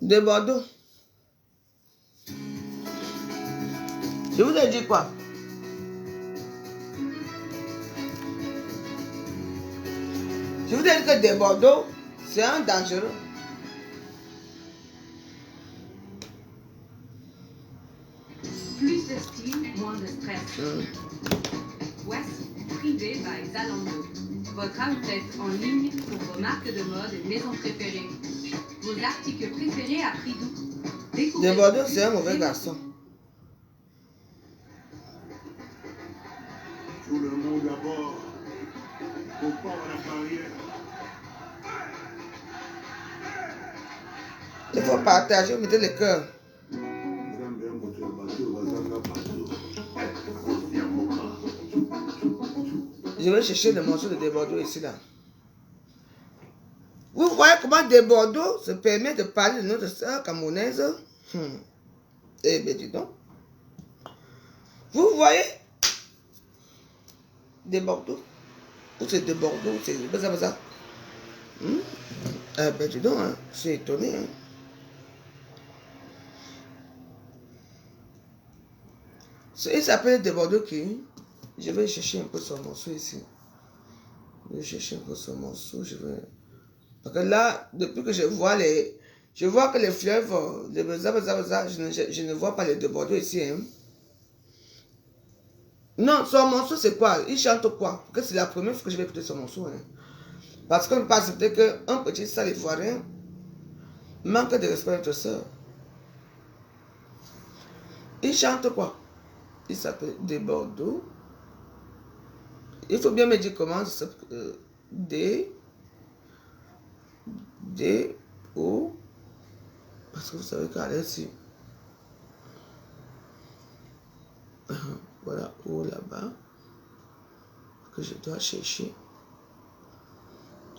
De Bordeaux. Je vous ai dit quoi? Je vous ai dit que de Bordeaux, c'est un dangereux. Plus de style, moins de stress. Voici Privé by Zalando. Votre outlet en ligne pour vos marques de mode et maisons préférées. Vos articles préférés à prix doux. Découvrez De Bordeaux, c'est un mauvais garçon. Tout le monde d'abord. Au port à la barrière. Il faut partager, mettez le cœur. Je vais chercher le morceau de Bordeaux ici là. Vous voyez comment de Bordeaux se permet de parler de notre sœur camerounaise? Eh bien, dis donc. Vous voyez de Bordeaux? Ou c'est de Bordeaux? C'est ça. Eh bien, dis donc, hein. Je suis étonné. Hein. Il s'appelle de Bordeaux qui. Je vais chercher un peu son morceau ici. Je vais chercher un peu son morceau. Parce que là, depuis que je vois que les fleuves, je ne vois pas les de Bordeaux ici. Hein. Non, son morceau c'est quoi? Il chante quoi? Parce que c'est la première fois que je vais écouter son morceau. Hein. Parce qu'on ne peut pas accepter qu'un petit sale ivoirien manque de respect à notre soeur. Il chante quoi? Il s'appelle De Bordeaux. Il faut bien me dire comment ça s'appelle. O. Parce que vous savez qu'à l'aise, voilà, O là-bas. Que je dois chercher.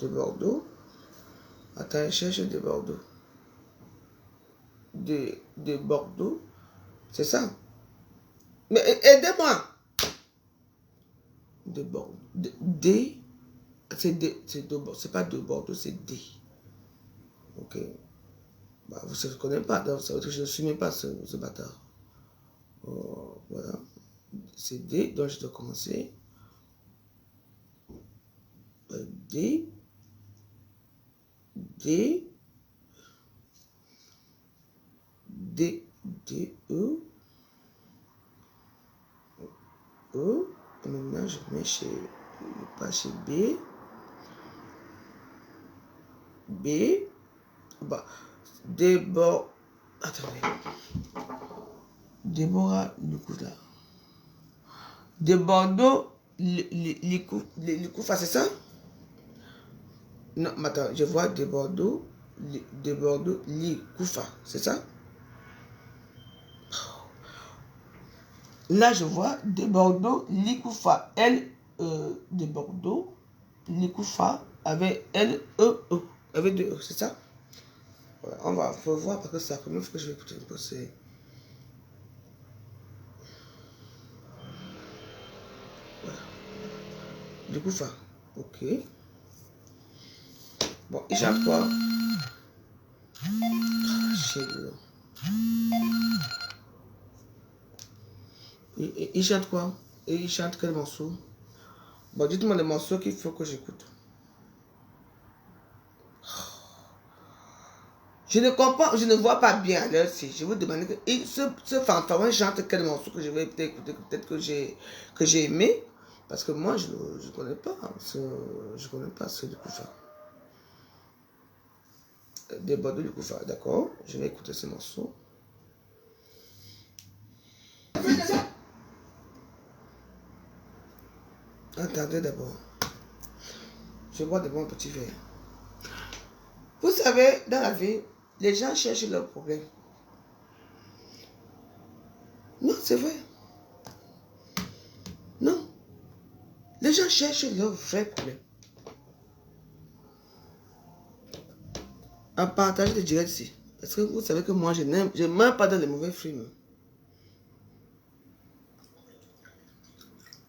De Bordeaux. Attends, je cherche de Bordeaux. De Bordeaux. C'est ça. Mais aidez-moi. De Bordeaux. C'est pas de Bordeaux, c'est D. Ok. Bah, vous ne connaissez pas, donc ça veut dire que je ne suis même pas ce bâtard. Oh, voilà. C'est D, donc je dois commencer. D. D. D. D. E. E. Maintenant, je mets pas chez B. B. Bah, attendez. Déborah Lukuda. De Bordeaux, Likoufa, c'est ça? Non, attends, je vois de Bordeaux, Likoufa, c'est ça? Là, je vois de Bordeaux, Likoufa, de Bordeaux, Likoufa, avec L-E-E, avec deux E, c'est ça? Voilà, faut voir parce que c'est la première fois que je vais écouter un peu. Voilà. Likoufa, ok. Bon, il chante quoi? Il chante quoi? Et il chante quel morceau? Bon, dites-moi le morceau qu'il faut que j'écoute. Je ne comprends, je ne vois pas bien à l'heure ci. Je vous demande que ce fanfaron chante quel morceau que je vais peut-être écouter, peut-être que j'ai aimé. Parce que moi, je ne connais pas je connais pas ce Likoufa. Des Bordeaux Likoufa, d'accord. Je vais écouter ce morceau. Attendez d'abord. Je bois de bons petits verres. Vous savez, dans la vie, les gens cherchent leurs problèmes. Non, c'est vrai. Non. Les gens cherchent leurs vrais problèmes. En partageant des directs ici. Parce que vous savez que moi, je n'aime pas dans les mauvais films.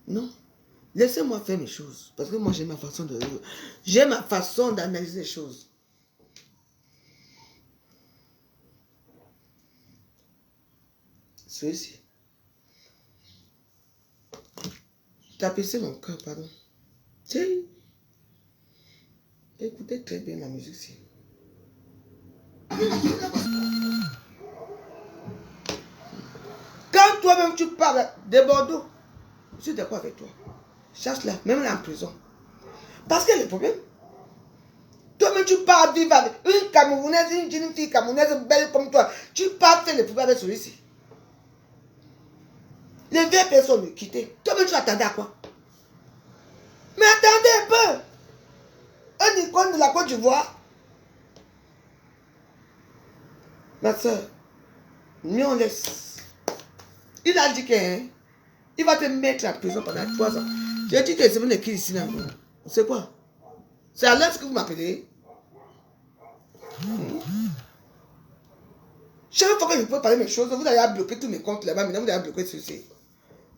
Non. Laissez-moi faire mes choses. Parce que moi, j'ai ma façon d'analyser les choses. Celui-ci. T'as baissé mon cœur, pardon. Tiens. Écoutez très bien la musique ici. Quand toi-même tu parles de Bordeaux, je suis d'accord avec toi. Cherche-la, même là en prison. Parce que le problème, toi-même tu pars vivre avec une Camerounaise, une jeune fille camerounaise belle comme toi. Tu pars faire le problème avec celui-ci. Les vieilles personnes le quittaient. Toi-même tu attendais à quoi? Mais attendez un peu. Un icône de la Côte d'Ivoire. Ma soeur, mais on laisse. Il a dit qu'il va te mettre en prison pendant 3 ans. J'ai dit que c'est mon équipe ici. C'est quoi? C'est à l'heure que vous m'appelez. Chaque fois que je peux parler mes choses, vous allez bloquer tous mes comptes là-bas. Maintenant, vous allez bloquer ceci.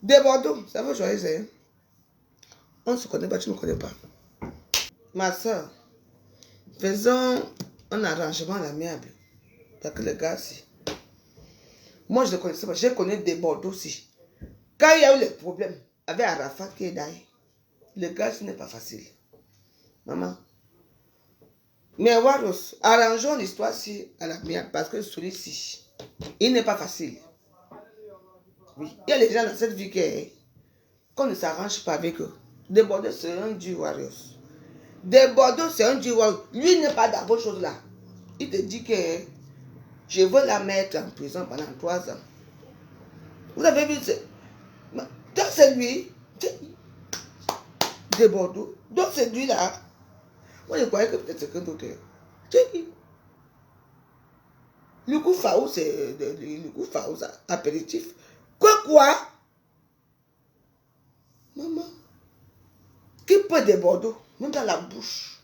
De Bordeaux, ça va choisir. On ne se connaît pas, tu ne me connais pas. Ma soeur, faisons un arrangement à l'amiable. Parce que le gars, si. Moi, je ne le connaissais pas. Je connais des Bordeaux aussi. Quand il y a eu le problème avec Arafat qui est d'ailleurs, le gars, ce n'est pas facile. Maman. Mais Waros, arrangeons l'histoire-ci à l'amiable. Parce que celui-ci, il n'est pas facile. Oui. Il y a les gens dans cette vie qu'on ne s'arrange pas avec eux. De Bordeaux, c'est un dieu Warriors. De Bordeaux, c'est un dieu Warriors. Lui n'est pas dans vos choses là. Il te dit que je veux la mettre en prison pendant 3 ans. Vous avez vu, donc c'est lui. De Bordeaux. Donc c'est lui là. Moi je croyais que peut-être c'est qu'un autre. Le coup Faou, c'est le coup Faou, apéritif. Quoi? Maman. Qui peut de Bordeaux? Même dans la bouche.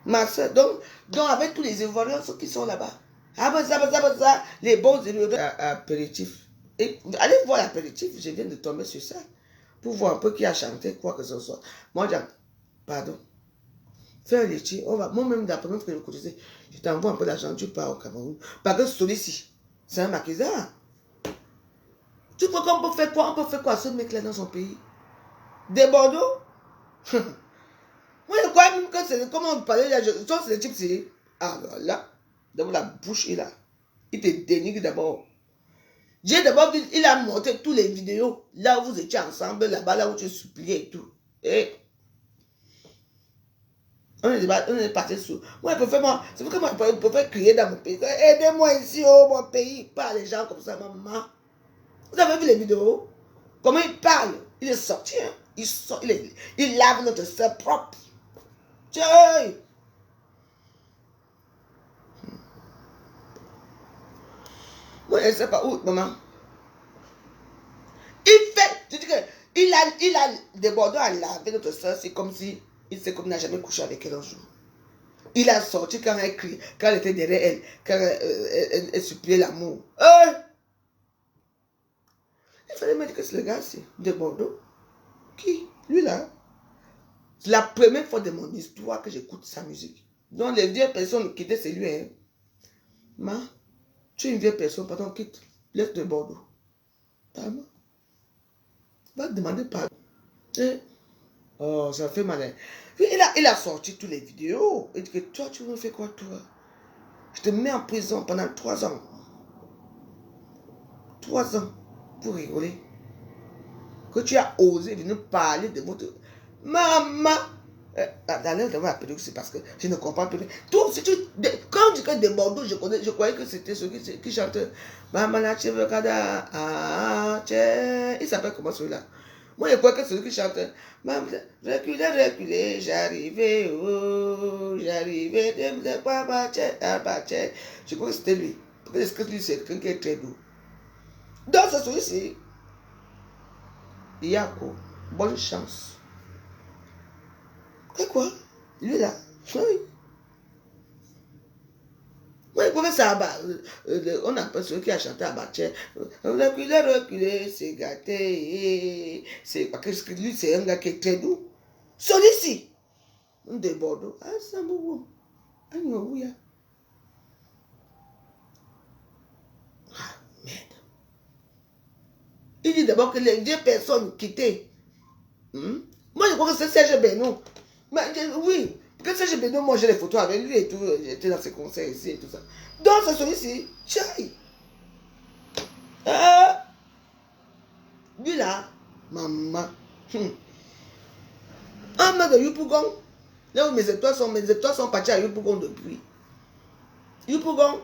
Ma soeur, donc avec tous les Ivoiriens qui sont là-bas. Les bons apéritifs. Et allez voir l'apéritif, je viens de tomber sur ça. Pour voir un peu qui a chanté quoi que ce soit. Moi, j'ai... Pardon. Fais un litchi. Moi-même, la première fois que je cotisais, je t'envoie un peu d'argent, tu pars au Cameroun. Parce que celui-ci, c'est un maquisard. Tu crois qu'on peut faire quoi? On peut faire quoi à ce mec-là dans son pays? Des Bordeaux? Moi, je crois même que c'est comment on parlait là. Sauf c'est le type, c'est. Ah là, d'abord la bouche, il a. Il te dénigre d'abord. J'ai d'abord vu, il a montré toutes les vidéos. Là où vous étiez ensemble, là-bas, là où tu suppliais et tout. Et. On est parti sous. Moi, je préfère, moi, c'est vrai que moi, je préfère crier dans mon pays. Aidez-moi ici, oh, mon pays. Pas les gens comme ça, maman. Vous avez vu les vidéos? Comment il parle? Il est sorti, hein? Il lave notre sang propre. Tiens! Moi, je ne sais pas où, maman. Il fait, tu dis que il a des Bordeaux à laver notre soeur, c'est comme si il n'a jamais couché avec elle un jour. Il a sorti quand elle crie, quand elle était derrière elle, quand elle suppliait l'amour. Il fallait me dire que c'est le gars ci de Bordeaux. Qui? Lui là. C'est la première fois de mon histoire que j'écoute sa musique. Donc les vieilles personnes quittaient, c'est lui. Hein. Ma, tu es une vieille personne, pardon, quitte. Laisse de Bordeaux. Pardon. Va demander pardon. Oh, ça fait mal. Il a sorti toutes les vidéos. Il dit que toi, tu me fais quoi, toi? Je te mets en prison pendant 3 ans. 3 ans. Pour rigoler. Que tu as osé venir parler de votre... Maman! D'ailleurs, je vais appeler, c'est parce que je ne comprends plus. Toi, quand on dit que de Bordeaux, je croyais que c'était ceux qui chantent Maman la cheveux-kada. Il s'appelle comment celui-là? Moi, je croyais que c'est celui qui chante Maman, reculez, j'arrivais, oh, j'arrivais, je crois que c'était lui. Parce que lui, c'est quelqu'un qui est très doux. Donc, c'est celui-ci. Yako, bonne chance. Et quoi? Lui là, oui. Oui, comment ça on appelle celui qui a chanté à Baché. Reculez, c'est gâté. C'est parce que lui, c'est un gars qui est très doux. Celui-ci, de Bordeaux. Ah, ça me voit. Ah, non, oui. d'abord que les vieilles personnes quittaient. Moi, je crois que c'est Serge Benoît. Oui, parce que Serge Benoît, moi, j'ai les photos avec lui et tout. J'étais dans ses concerts ici et tout ça. Donc, c'est celui-ci. Tchaï. Lui là, maman. Un mec de Yopougon. Là où mes étoiles sont parties à Yopougon depuis. Yopougon.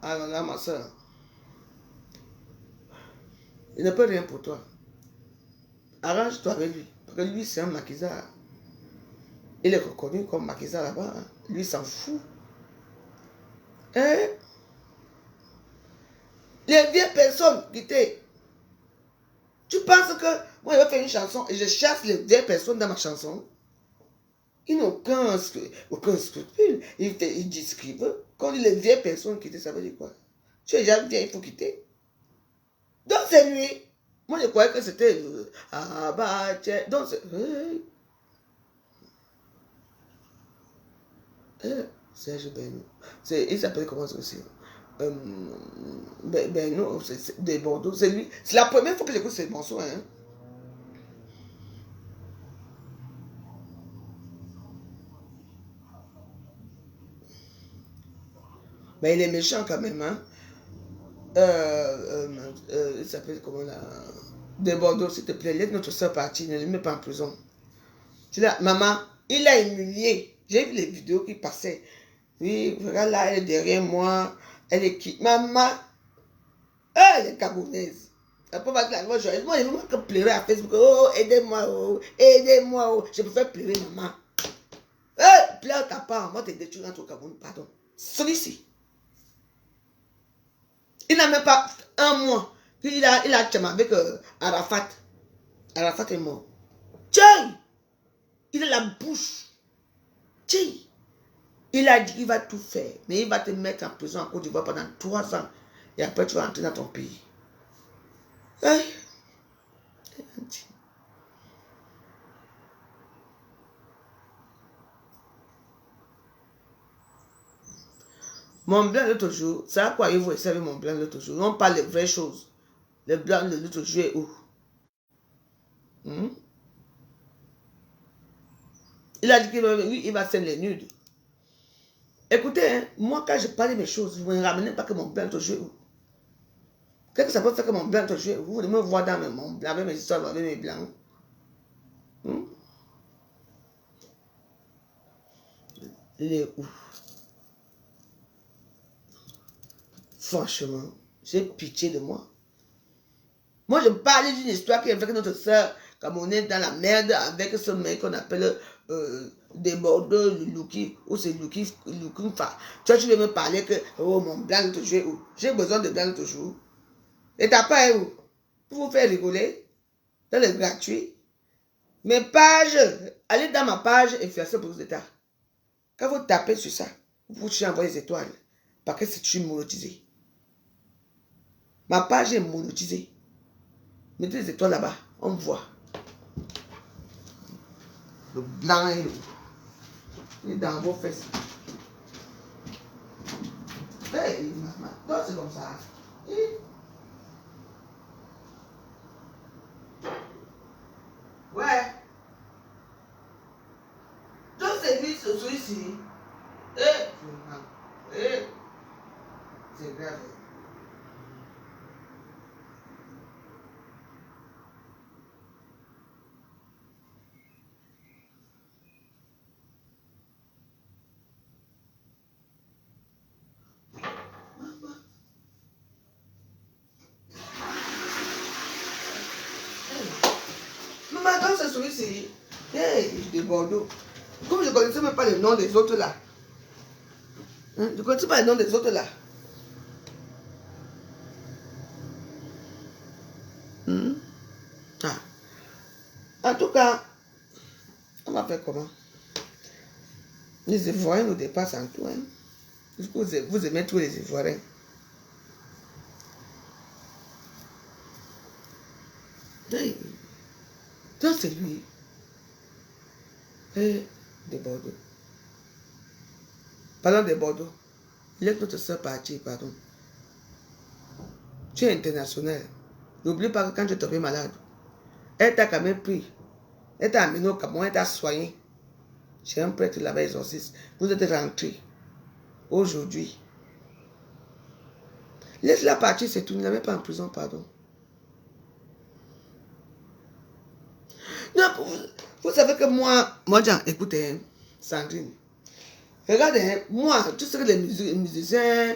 Ah là là, ma soeur. Il ne peut rien pour toi. Arrange-toi avec lui. Parce que lui, c'est un maquisard. Il est reconnu comme maquisard là-bas. Lui, s'en fout. Hein? Les vieilles personnes qui étaient. Tu penses que moi, je vais faire une chanson et je chasse les vieilles personnes dans ma chanson? Ils n'ont aucun scrupule. Ils disent ce qu'ils veulent. Quand on dit les vieilles personnes quitter, ça veut dire quoi? Tu es déjà vieille, il faut quitter. Donc c'est lui. Moi, je croyais que c'était... donc c'est... Serge Benoît. Il s'appelle comment ça aussi? Non, c'est de Bordeaux. C'est lui. C'est la première fois que j'écoute ces morceaux. Hein. Mais il est méchant quand même. Hein. Il s'appelle comment là? De Bordeaux, s'il te plaît. Laisse notre soeur partir. Ne le mets pas en prison. Tu l'as, maman, il l'a humilié. J'ai vu les vidéos qui passaient. Oui, regarde là, elle est derrière moi. Elle est qui? Maman, elle est camerounaise. La pauvre moi, je veux que pleurer à Facebook. Oh, aidez-moi, oh, aidez-moi, oh. Je préfère pleurer, maman. Pleure ta part. Moi, t'es détruit dans ton Cameroun, pardon. Celui-ci. Il n'a même pas un mois. Il a tchama avec Arafat. Arafat est mort. Tiens! Il a la bouche. Tiens! Il a dit qu'il va tout faire. Mais il va te mettre en prison en Côte d'Ivoire pendant 3 ans. Et après, tu vas rentrer dans ton pays. Hey. Mon blanc l'autre jour, c'est à quoi il vous savez mon blanc l'autre jour. On parle des vraies choses. Le blanc de l'autre jour est où? Il a dit qu'il va faire les nudes. Écoutez, hein, moi quand je parle de mes choses, vous ne me ramenez pas que mon blanc l'autre jour est où? Qu'est-ce que ça peut faire que mon blanc l'autre jour est où? Vous voulez me voir dans mon blanc, avec mes histoires, avec mes blancs. Il est où? Franchement, j'ai pitié de moi. Moi, je parle d'une histoire qui est avec notre soeur camerounaise dans la merde avec ce mec qu'on appelle des Bordeaux, Luki, ou c'est Luki. Toi, tu veux me parler que oh, mon blanc l'autre jour est où? J'ai besoin de blanc l'autre jour. Et ta part est où? Pour vous faire rigoler dans le gratuit. Mes pages, allez dans ma page influenceur pour vous états. Quand vous tapez sur ça, vous pouvez envoyer les étoiles. Parce que c'est toujours monétisé. Ma page est monétisée. Mettez les étoiles là-bas, on voit. Le blanc est où? Il est dans vos fesses. Hey, maman, donc c'est comme ça. Ouais. Donc c'est lui, ce celui-ci. C'est grave. Maman, donc c'est celui-ci. Hey, de Bordeaux. Comme je ne connaissais même pas le nom des autres là. Hein? Je ne connaissais pas le nom des autres là. Ah. En tout cas, on va faire comment? Les Ivoiriens nous dépassent en tout. Hein? Vous aimez tous les Ivoiriens. Donc c'est lui. De Bordeaux. Parlons de Bordeaux. Laisse notre soeur partir, pardon. Tu es international. N'oublie pas que quand tu es tombé malade, elle t'a quand même pris. Elle t'a amené au Cameroun, elle t'a soigné. J'ai un prêtre là-bas, exorciste. Vous êtes rentré. Aujourd'hui. Laisse-la partir, c'est tout. Ne la mets pas en prison, pardon. Non, vous savez que moi, écoutez, Sandrine, regardez, moi, tout ce que les musiciens,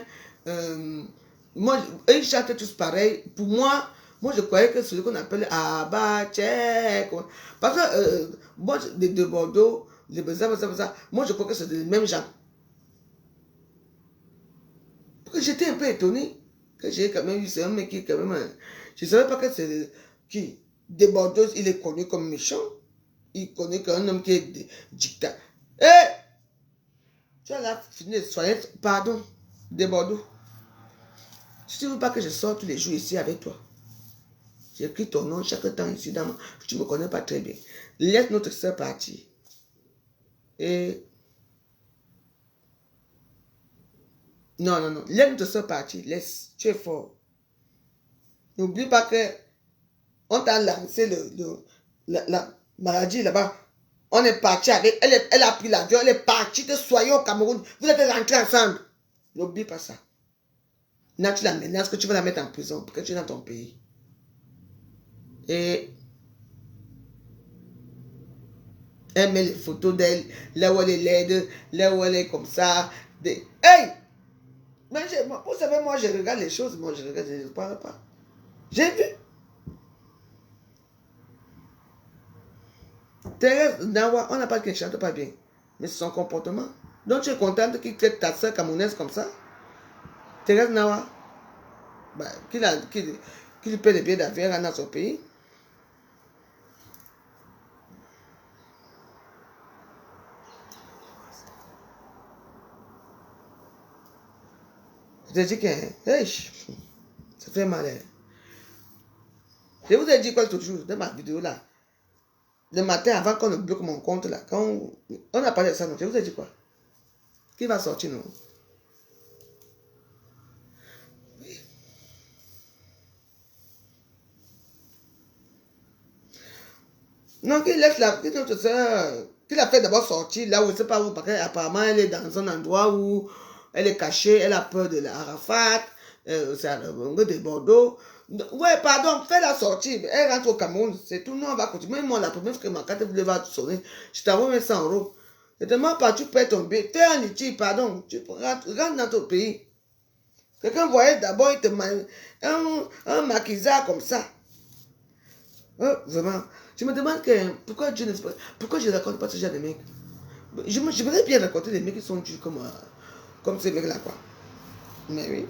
moi, ils chantent tous pareil. Pour moi, je croyais que c'est ce qu'on appelle Abatchek. Parce que moi, de Bordeaux, moi, je crois que c'est les mêmes gens. Parce que j'étais un peu étonné que j'ai quand même eu, c'est un mec qui, quand même, je ne savais pas que c'est qui. De Bordeaux, il est connu comme méchant. Il connaît qu'un homme qui est dictateur. Hé! Tu as là fini de soigner, pardon, de Bordeaux. Si tu ne veux pas que je sorte tous les jours ici avec toi, j'écris ton nom chaque temps ici dans tu ne me connais pas très bien. Laisse notre soeur partir. Et... Non. Laisse notre soeur partir. Laisse. Tu es fort. N'oublie pas que on t'a lancé la maladie là-bas. On est parti avec. Elle a pris l'avion. Elle est partie de soigner au Cameroun. Vous êtes rentrés ensemble. N'oublie pas ça. Là, tu la menaces que tu vas la mettre en prison parce que tu es dans ton pays. Et elle met les photos d'elle, là où elle est laide, là où elle est comme ça. Hey! Mais vous savez, moi, je regarde les choses, moi, je regarde, je ne parle pas. J'ai vu. Thérèse Nawa, on n'a pas qu'elle chante pas bien, mais c'est son comportement. Donc, tu es contente qu'il traite ta soeur camerounaise comme ça? Thérèse Nawa, bah, qu'il paie les billets d'avion dans son pays. Je te dis que, hey, ça fait mal. Je vous ai dit quoi toujours dans ma vidéo là. Le matin, avant qu'on ne bloque mon compte là, quand on a parlé de ça, non, je vous ai dit quoi? Qui va sortir, non? Oui. Non, qu'il laisse notre soeur, qu'il a fait d'abord sortir là où je ne sais pas où, parce qu'apparemment elle est dans un endroit où elle est cachée, elle a peur de la Arafat, c'est à de Bordeaux. Ouais, pardon, fais-la sortir. Elle rentre au Cameroun, c'est tout. Nous, on va continuer. Même moi, la première fois que ma carte va sonner, je t'envoie 100 €. Je te demande pas, tu peux tomber. Fais un litige, pardon. Tu rentres dans ton pays. Quelqu'un voyait d'abord, il te un maquisard comme ça. Vraiment. Je me demande pourquoi Dieu ne pas. Pourquoi je ne raconte pas ce genre de mecs. J'aimerais bien raconter des mecs qui sont durs comme ces mecs-là, quoi. Mais oui.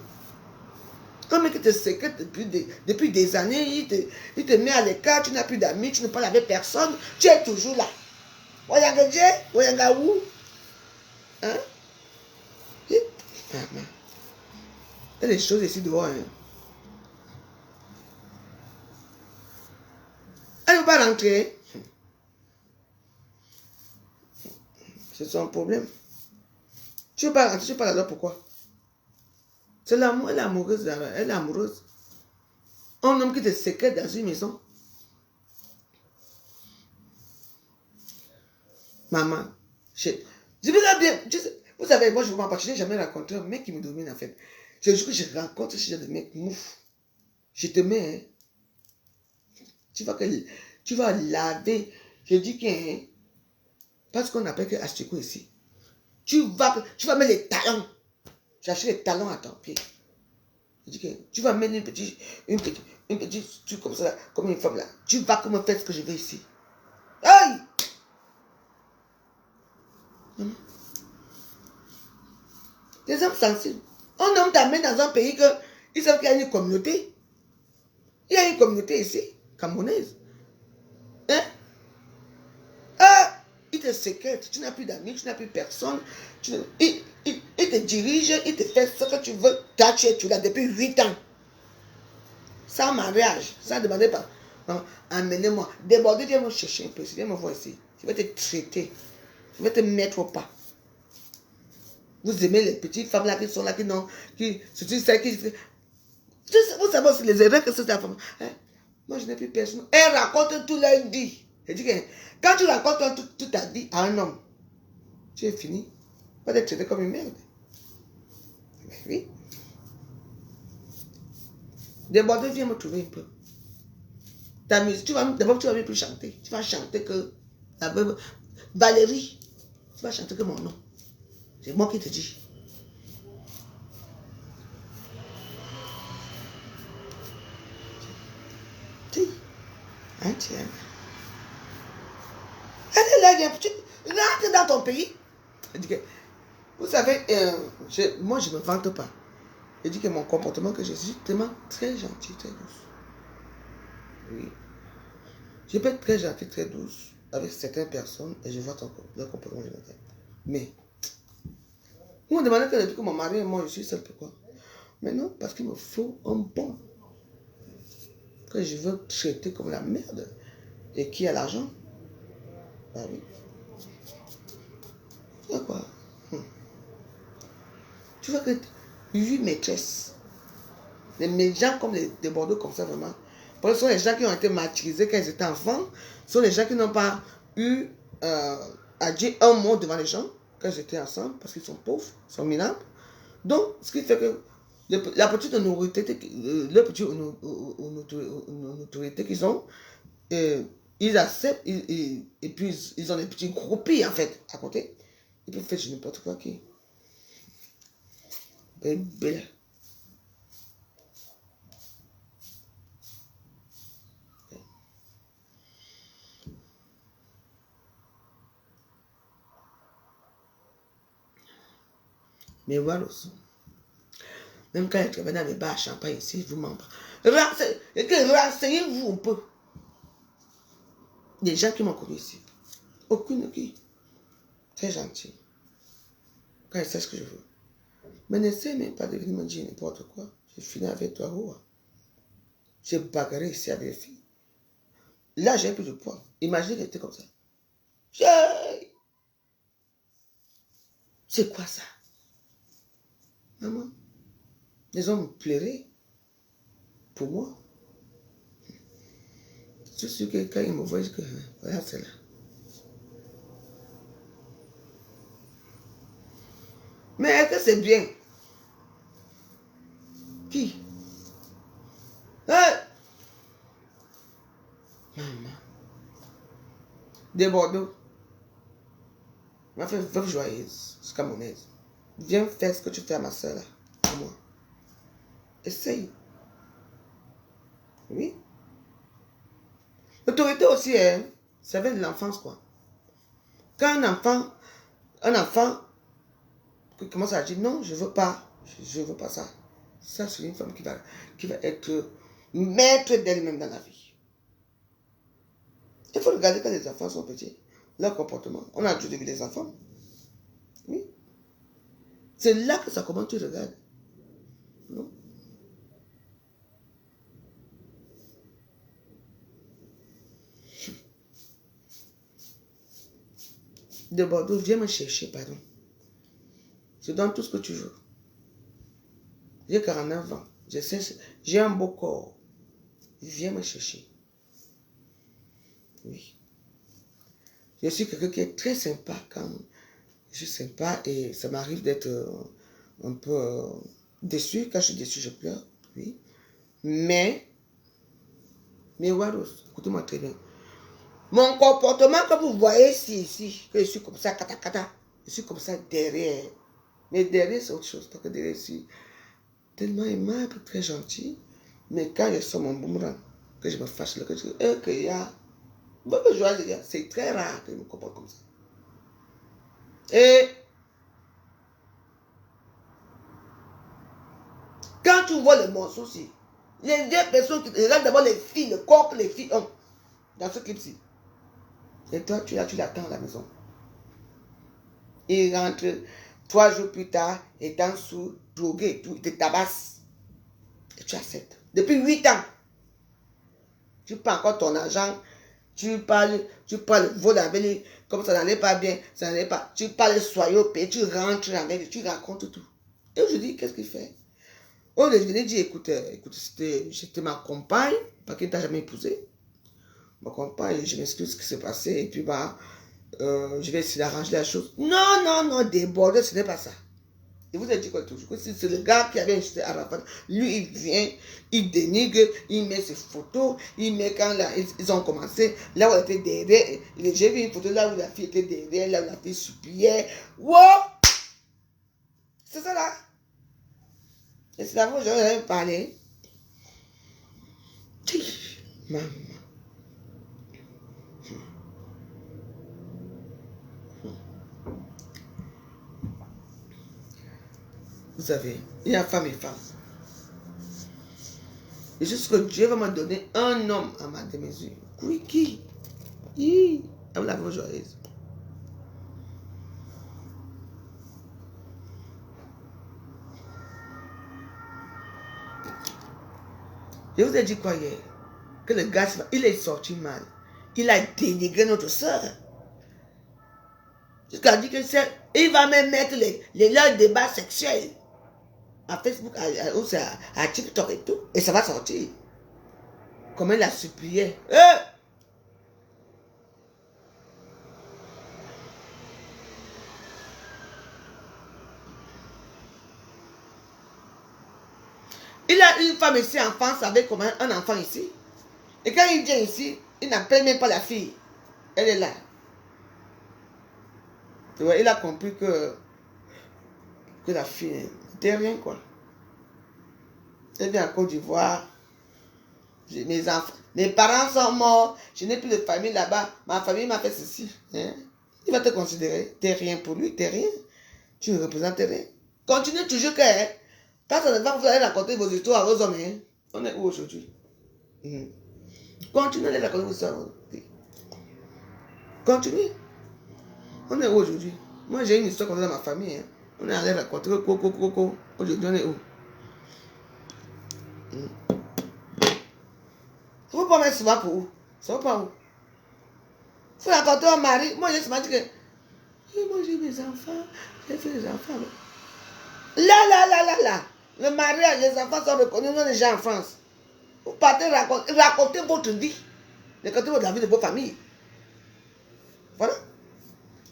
Un mec qui te sécrète depuis des années, il te met à l'écart, tu n'as plus d'amis, tu ne parles avec personne, tu es toujours là. Oyanga Dje, Oyanga où? Hein? Il y a des choses ici dehors. Hein. Elle ne veut pas rentrer. C'est son problème. Tu ne veux pas rentrer, tu parles alors pourquoi? C'est l'amour, elle est amoureuse, elle est amoureuse. Un homme qui te sécrète dans une maison. Maman, je veux bien, vous savez, moi je vous m'en parle, je n'ai jamais rencontré un mec qui me domine en fait. Je jure que je rencontre ce genre de mec, mouf. Je te mets, hein. Tu vas laver. Je dis que, hein, parce qu'on appelle que Astiko ici. Tu vas mettre les talons. J'achète les talons à ton pied. Je dis que tu vas mettre une petite truc comme ça, là, comme une femme là. Tu vas me faire ce que je veux ici. Aïe! Les hommes sensibles. Un homme t'amène dans un pays que ils savent qu'il y a une communauté. Il y a une communauté ici, camerounaise. Hein? Il te sécrète, tu n'as plus d'amis, tu n'as plus personne. Il te dirige, il te fait ce que tu veux. Toi, tu l'as depuis 8 ans. Sans mariage, sans demander pas. Amenez-moi. Débordez, viens me chercher un peu. Viens me voir ici. Je vais te traiter. Je vais te mettre au pas. Vous aimez les petites femmes là qui sont là, qui n'ont. Vous savez aussi les erreurs que c'est la femme. Hein? Moi, je n'ai plus personne. Elle raconte tout lundi. Elle dit que quand tu racontes tout ta vie à un homme, tu es fini. Pas d'être traité comme une merde. Mais oui. Débordé, viens me trouver un peu. Ta musique, d'abord, tu vas même plus chanter. Tu vas chanter que Valérie. Tu vas chanter que mon nom. C'est moi qui te dis. Hein, tiens. Elle est là, viens, tu rentres dans ton pays. Elle dit que, vous savez, moi je ne me vante pas. Elle dit que mon comportement, que je suis tellement très gentil, très douce. Oui. Je peux être très gentil, très douce avec certaines personnes et je vois leur comportement général. Mais, vous me demandez que depuis que mon mari et moi, je suis seul, pourquoi? Mais non, parce qu'il me faut un bon que je veux traiter comme la merde. Et qui a l'argent? Ah oui. Tu vois quoi? Tu vois que 8 maîtresses, les gens comme des Bordeaux comme ça vraiment, parce que ce sont les gens qui ont été martyrisés quand ils étaient enfants, ce sont les gens qui n'ont pas eu à dire un mot devant les gens quand ils étaient ensemble, parce qu'ils sont pauvres, ils sont minables. Donc, ce qui fait que la petite autorité, autorité qu'ils ont, ils acceptent, et puis ils ont des petits groupies en fait à côté. Ils peuvent faire n'importe quoi qui. Belle. Mais voilà aussi. Même quand elle travaille dans les bars à champagne ici, vous m'en parlez. Renseignez-vous un peu. Des gens qui m'ont connu ici. Aucune qui. Très gentil. Quand elle sait ce que je veux. Mais n'essaie même pas de venir me dire n'importe quoi. J'ai fini avec toi, Roua. J'ai bagarré ici avec les filles. Là, j'ai plus de poids. Imaginez qu'elle était comme ça. C'est quoi ça? Maman, les hommes pleuraient pour moi. Je suis sûr que quand ils me voient, je dis que voilà, c'est là. Mais est-ce que c'est bien? Qui? Hey! Maman. Des Bordeaux. Ma fait veuve joyeuse, c'est camerounaise. Viens faire ce que tu fais à ma soeur là, à moi. Essaye. Oui. L'autorité aussi, hein, ça vient de l'enfance, quoi. Quand un enfant commence à dire non, je veux pas ça. Ça, c'est une femme qui va être maître d'elle-même dans la vie. Il faut regarder quand les enfants sont petits, leur comportement. On a toujours vu les enfants. Oui. C'est là que ça commence, tu regardes. Non? De Bordeaux, viens me chercher, pardon. Je donne tout ce que tu veux. J'ai 49 ans. J'ai un beau corps. Viens me chercher. Oui. Je suis quelqu'un qui est très sympa quand je suis sympa et ça m'arrive d'être un peu déçu. Quand je suis déçu, je pleure. Oui. Mais Waros, écoutez-moi très bien. Mon comportement, comme vous voyez ici, que je suis comme ça, kata, je suis comme ça derrière. Mais derrière, c'est autre chose. Parce que derrière, ici, tellement aimable, très gentil. Mais quand je sors mon boomerang, que je me fâche, que je dis, qu'il y a. C'est très rare que je me comporte comme ça. Et quand tu vois les morceaux aussi, les deux personnes qui regardent d'abord les filles, le corps que les filles ont dans ce clip-ci. Et toi, tu l'attends à la maison. Il rentre 3 jours plus tard, étant sous, drogué et tout, il te tabasse. Et tu acceptes. Depuis 8 ans. Tu prends encore ton argent, tu parles vol avec lui, comme ça n'allait pas bien, ça n'allait pas. Tu parles soyeux, tu rentres avec lui, tu racontes tout. Et aujourd'hui, qu'est-ce qu'il fait? Au lieu de venir dire, écoute, c'était ma compagne, parce qu'elle ne t'a jamais épousé. Ma compagne, je m'excuse ce qui s'est passé, et puis bah, je vais essayer d'arranger la chose. Non, non, non, déborder, ce n'est pas ça. Je vous ai dit quoi toujours, que c'est le gars qui avait insulté Arafat, lui il vient, il dénigre, il met ses photos, il met quand là, ils ont commencé, là où elle était derrière, j'ai vu une photo là où la fille était derrière, là où la fille suppliait. Wow! C'est ça là. Et c'est là où j'aurais parlé. Maman. Vous savez, il y a femme et femme. Et juste que Dieu va me donner un homme à ma démesure. Oui, qui? Oui. Elle la voix joyeuse. Je vous ai dit quoi hier? Que le gars, il est sorti mal. Il a dénigré notre soeur. Jusqu'à dire que c'est... Il va même mettre leurs débats sexuels à Facebook, à TikTok et tout. Et ça va sortir. Comme elle a supplié. Il a une femme ici en France avec comme un enfant ici. Et quand il vient ici, il n'appelle même pas la fille. Elle est là. Tu vois, il a compris que la fille n'était rien quoi. Elle vient en Côte d'Ivoire. Mes enfants, mes parents sont morts. Je n'ai plus de famille là-bas. Ma famille m'a fait ceci. Hein? Il va te considérer. T'es rien pour lui, t'es rien. Tu ne représentes rien. Continue toujours que quand ça ne va, vous allez raconter vos histoires aux hommes. Hein? On est où aujourd'hui? Continuez à les raconter vos histoires. Continuez. On est où aujourd'hui? Moi j'ai une histoire comme ça dans ma famille. Hein? On est allé raconter coco. Aujourd'hui on est où? Ça ne vaut pas mettre souvent pour où? Ça ne vaut pas où? Il faut raconter à un mari. Moi j'ai souvent dit que moi j'ai mes enfants. J'ai fait les enfants. Là. Le mariage, les enfants sont reconnus, nous les gens en France. Vous partez raconter votre vie. Racontez la vie de vos familles. Voilà.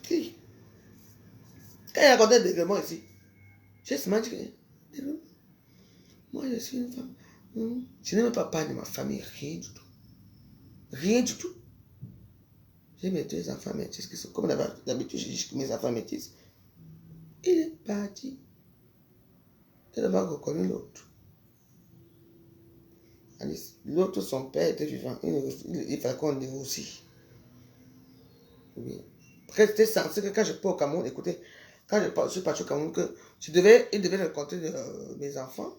Si. Quand il a raconté des dégrèments ici, j'ai seulement dit que moi je suis une femme. Je n'ai même pas parlé de ma famille, rien du tout. Rien du tout. J'ai mes deux enfants métis qui sont comme d'habitude, je dis que mes enfants métis. Il est parti. Il n'a pas reconnu l'autre. L'autre, son père était vivant. Il fallait qu'on négocie. Oui. Après, c'était censé que quand je pars au Cameroun, écoutez, quand je suis parti au Cameroun, que il devait rencontrer mes enfants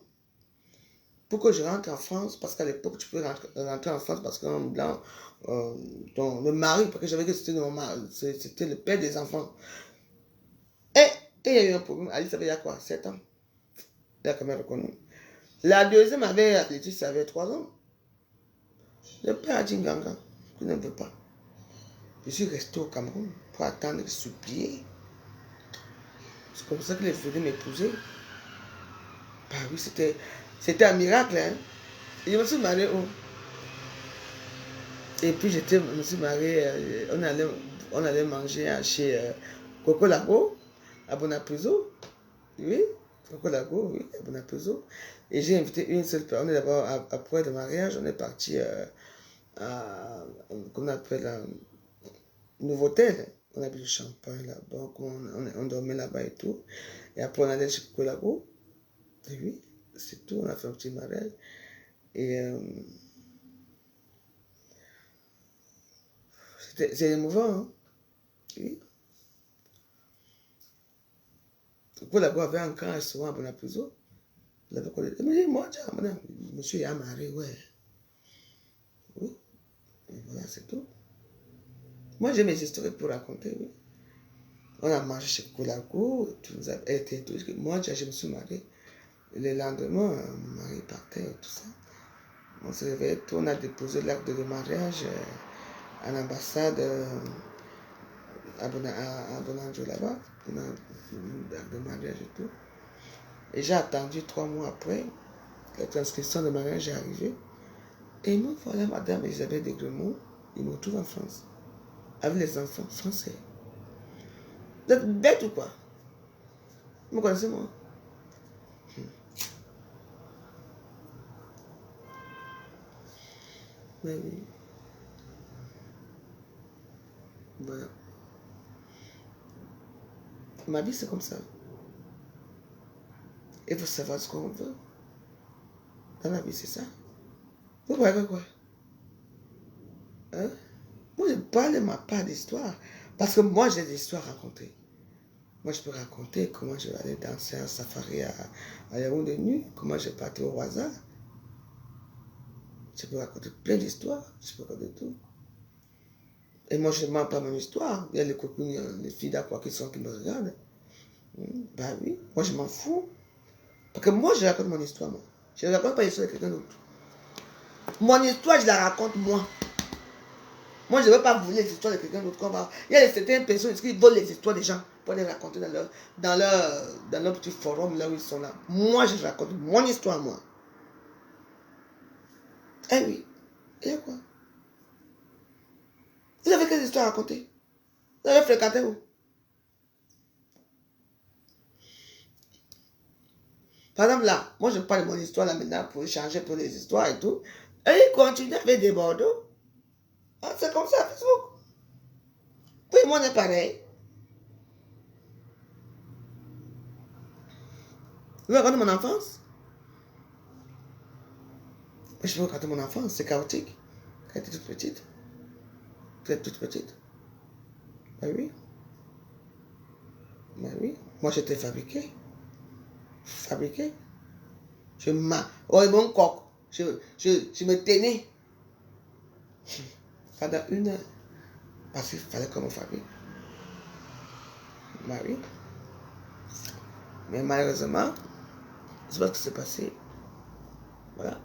pour que je rentre en France, parce qu'à l'époque, tu peux rentrer en France parce qu'un blanc, le mari, parce que j'avais que c'était c'était le père des enfants. Et il y a eu un problème. Alice avait il y a quoi, 7 ans. Il a quand même reconnu. La deuxième Laetitia avait 3 ans. Le père a dit Nganga, tu ne veux pas. Je suis resté au Cameroun pour attendre, supplier. C'est comme ça qu'il est venu m'épouser. Bah oui, c'était un miracle. Hein? Et je me suis marié où? Et puis je me suis marié, on allait manger chez Coco Lago, à Bonapuzo. Oui, Coco Lago, oui, à Bonapuzo. Et j'ai invité une seule personne. On est d'abord, après le mariage, on est parti comment on appelle, un nouveau hôtel. On a bu du champagne là-bas, on dormait là-bas et tout. Et après, on allait chez Coco Lago. Et oui, c'est tout, on a fait un petit mariage. Et c'est émouvant, hein? Oui. Coco Lago avait un grand restaurant à Bonapuzo. Il avait collé. Mais moi, monsieur, il a marié, ouais. Oui. Et voilà, c'est tout. Moi, j'ai mes histoires pour raconter, oui. On a mangé chez Coco Lago, elle était tout. Moi, je me suis marié. Le lendemain, mon mari partait et tout ça. On s'est réveillé tout, on a déposé l'acte de mariage à l'ambassade à Bonanjo là-bas. On a l'acte de mariage et tout. Et j'ai attendu 3 mois après. la transcription de mariage est arrivée. Et nous, voilà, Madame Isabelle Degremont, il me retrouve en France. Avec les enfants français. Vous êtes bête ou quoi? Vous me connaissez, moi? Mais oui. Voilà. Ma vie, c'est comme ça. Il faut savoir ce qu'on veut. Dans la vie, c'est ça. Vous voyez quoi? Hein? Moi, je parle de ma part d'histoire. Parce que moi, j'ai des histoires à raconter. Moi, je peux raconter comment je vais aller danser un safari à Yaoundé nu, comment je vais partir au hasard. Je peux raconter plein d'histoires. Je peux raconter tout. Et moi, je ne mens pas mon histoire. Il y a les copines, les filles d'Aqua qui me regardent. Ben oui, moi, je m'en fous. Parce que moi, je raconte mon histoire, moi. Je ne raconte pas l'histoire de quelqu'un d'autre. Mon histoire, je la raconte moi. Moi, je ne veux pas voler les histoires de quelqu'un d'autre. Il y a certaines personnes qui volent les histoires des gens pour les raconter dans leur petit forum là où ils sont là. Moi, je raconte mon histoire, moi. Eh oui. Et quoi? Vous avez quelle histoire à raconter? Vous avez fréquenté où? Par exemple, là, moi, je parle de mon histoire là maintenant pour échanger pour les histoires et tout. Et ils continuent avec des bordeaux. Ah, c'est comme ça, Facebook. Oui, moi, on est pareil. Vous racontez mon enfance? Je peux raconter mon enfance, c'est chaotique. Quand elle était toute petite. Vous êtes toute petite. Ben oui. Ben oui. Moi, j'étais fabriqué. Fabriqué. Oh, mon coq. Je me tenais. Pendant 1 heure. Parce qu'il fallait qu'on me fabrique. Ben oui. Mais malheureusement, c'est pas ce qui s'est passé. Voilà.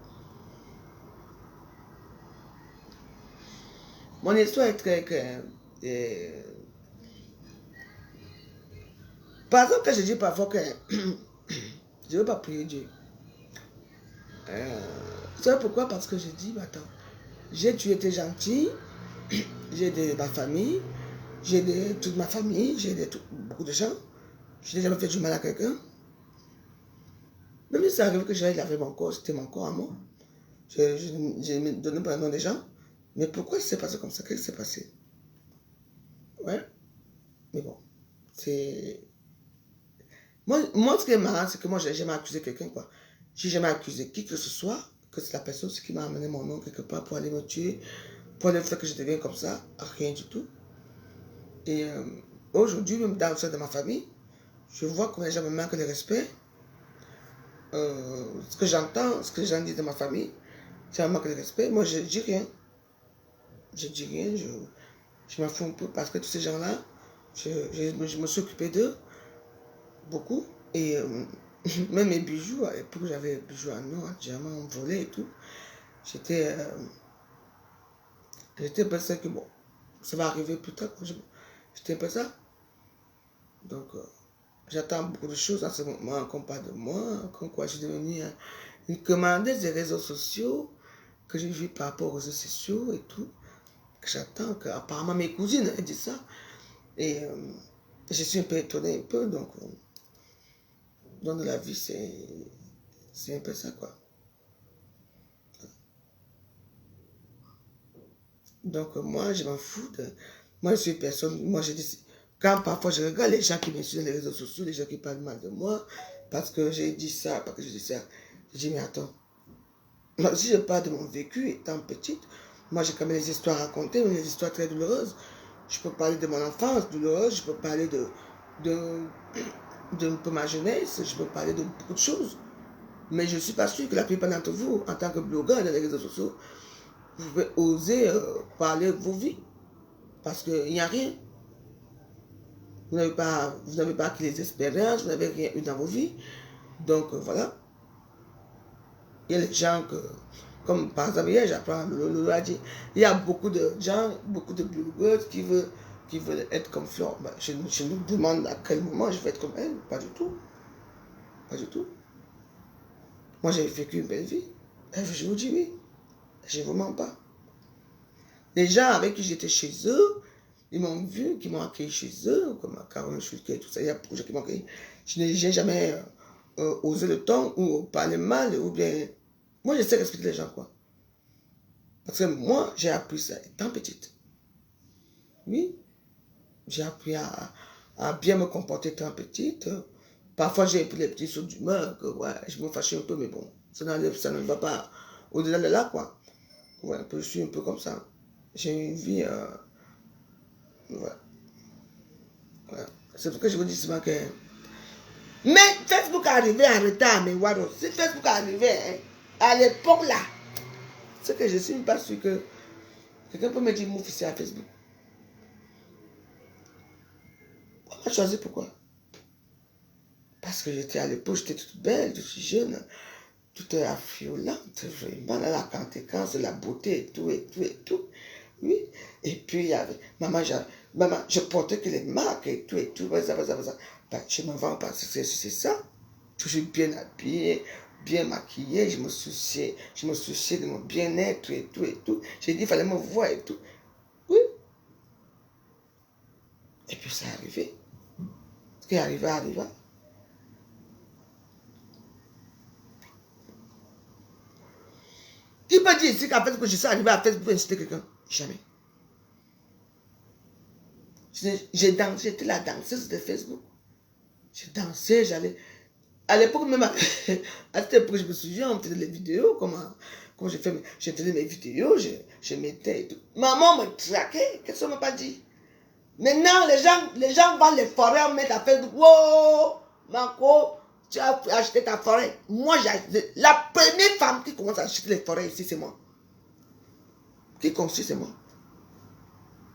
Mon histoire est très... Par exemple, quand je dis parfois que je ne veux pas prier Dieu. C'est pourquoi? Parce que je dis, attends, j'ai été gentil, j'ai aidé ma famille, j'ai aidé toute ma famille, j'ai aidé beaucoup de gens. Je n'ai jamais fait du mal à quelqu'un. Même si ça arrive que j'allais laver mon corps, c'était mon corps à moi. Je me donnais pas le nom des gens. Mais pourquoi c'est passé comme ça? Qu'est-ce qui s'est passé? Ouais. Mais bon, c'est... Moi, ce qui est marrant, c'est que moi, je n'ai jamais accusé quelqu'un, quoi. J'ai jamais accusé qui que ce soit, que c'est la personne qui m'a amené mon nom quelque part pour aller me tuer, pour aller faire que je devienne comme ça, rien du tout. Et aujourd'hui, même dans le sein de ma famille, je vois que les gens me manquent de respect. Ce que j'entends, ce que les gens disent de ma famille, ça me manque de respect. Moi, je dis rien. Je dis rien, je m'en fous un peu parce que tous ces gens-là, je me suis occupé d'eux beaucoup. Et même mes bijoux, à l'époque, j'avais des bijoux en or, en diamant, volé et tout. J'étais un peu ça que bon, ça va arriver plus tard. J'étais un peu ça. Donc, j'attends beaucoup de choses en ce moment qu'on parle de moi, comme quoi je suis devenue une commandeuse des réseaux sociaux, que je vis par rapport aux réseaux sociaux et tout. J'attends que, apparemment, mes cousines elles disent ça. Et je suis un peu étonné, un peu, donc dans la vie, c'est un peu ça, quoi. Donc, moi, je m'en fous de... Moi, je suis personne... Moi, je dis... Quand parfois, je regarde les gens qui me suivent sur les réseaux sociaux, les gens qui parlent mal de moi, parce que j'ai dit ça, parce que j'ai dit ça. Je dis, mais attends. Moi, si je parle de mon vécu étant petite, moi, j'ai quand même des histoires à raconter, mais des histoires très douloureuses. Je peux parler de mon enfance douloureuse, je peux parler de ma jeunesse, je peux parler de beaucoup de choses. Mais je ne suis pas sûr que la plupart d'entre vous, en tant que blogueur dans les réseaux sociaux, vous pouvez oser parler de vos vies. Parce qu'il n'y a rien. Vous n'avez pas acquis les expériences, vous n'avez rien eu dans vos vies. Donc voilà. Il y a des gens que, comme par exemple hier, j'apprends, Lolo a dit, il y a beaucoup de gens, beaucoup de blogueurs qui veulent être comme Flore. Ben, je me demande à quel moment je vais être comme elle. Pas du tout. Pas du tout. Moi, j'ai vécu une belle vie. Je vous dis oui. Je ne vous mens pas. Les gens avec qui j'étais chez eux, ils m'ont vu, qui m'ont accueilli chez eux, comme Caroline Schulke et tout ça. Il y a beaucoup de gens qui m'ont accueilli. Je n'ai jamais osé le ton ou parler mal ou bien... Moi, je sais respecter les gens, quoi. Parce que moi, j'ai appris ça étant petite. Oui. J'ai appris à bien me comporter étant petite. Parfois, j'ai pris les petits sauts d'humeur, que ouais, je me fâchais un peu, mais bon, ça ne va pas au-delà de là, quoi. Ouais, je suis un peu comme ça. J'ai une vie... ouais. C'est pour que je vous dis souvent que... Mais Facebook est arrivé en retard, mais Wado, si Facebook est arrivé hein, à l'époque là, c'est que je ne suis pas sûr que quelqu'un peut me dire mon fils à Facebook. On m'a choisi pourquoi? Parce que j'étais à l'époque, j'étais toute belle, toute jeune, toute affiolante, vraiment la conséquence, la beauté et tout, et tout, et tout. Oui. Et puis il y avait, maman, je portais que les marques et tout, ça. Ben, je ne me vends pas, c'est ça. Toujours bien habillée, bien maquillée, je me souciais de mon bien-être et tout. J'ai dit, il fallait me voir et tout. Oui. Et puis ça arrivé. Ce qui arriva. Il m'a dit ici qu'en fait, que je suis arrivé à Facebook pour inciter quelqu'un. Jamais. J'ai dansé, j'étais la danseuse de Facebook. J'ai dansé, j'allais... À l'époque même, à cette époque, je me souviens, on faisait les vidéos, comment j'ai fait, je faisais mes vidéos, je mettais et tout. Maman me traquait, qu'est-ce qu'on m'a pas dit? Maintenant, les gens vendent les forêts, on met à Facebook. Wow, Marco, tu as acheté ta forêt. Moi, j'ai acheté. La première femme qui commence à acheter les forêts ici, c'est moi. Qui construit, c'est moi.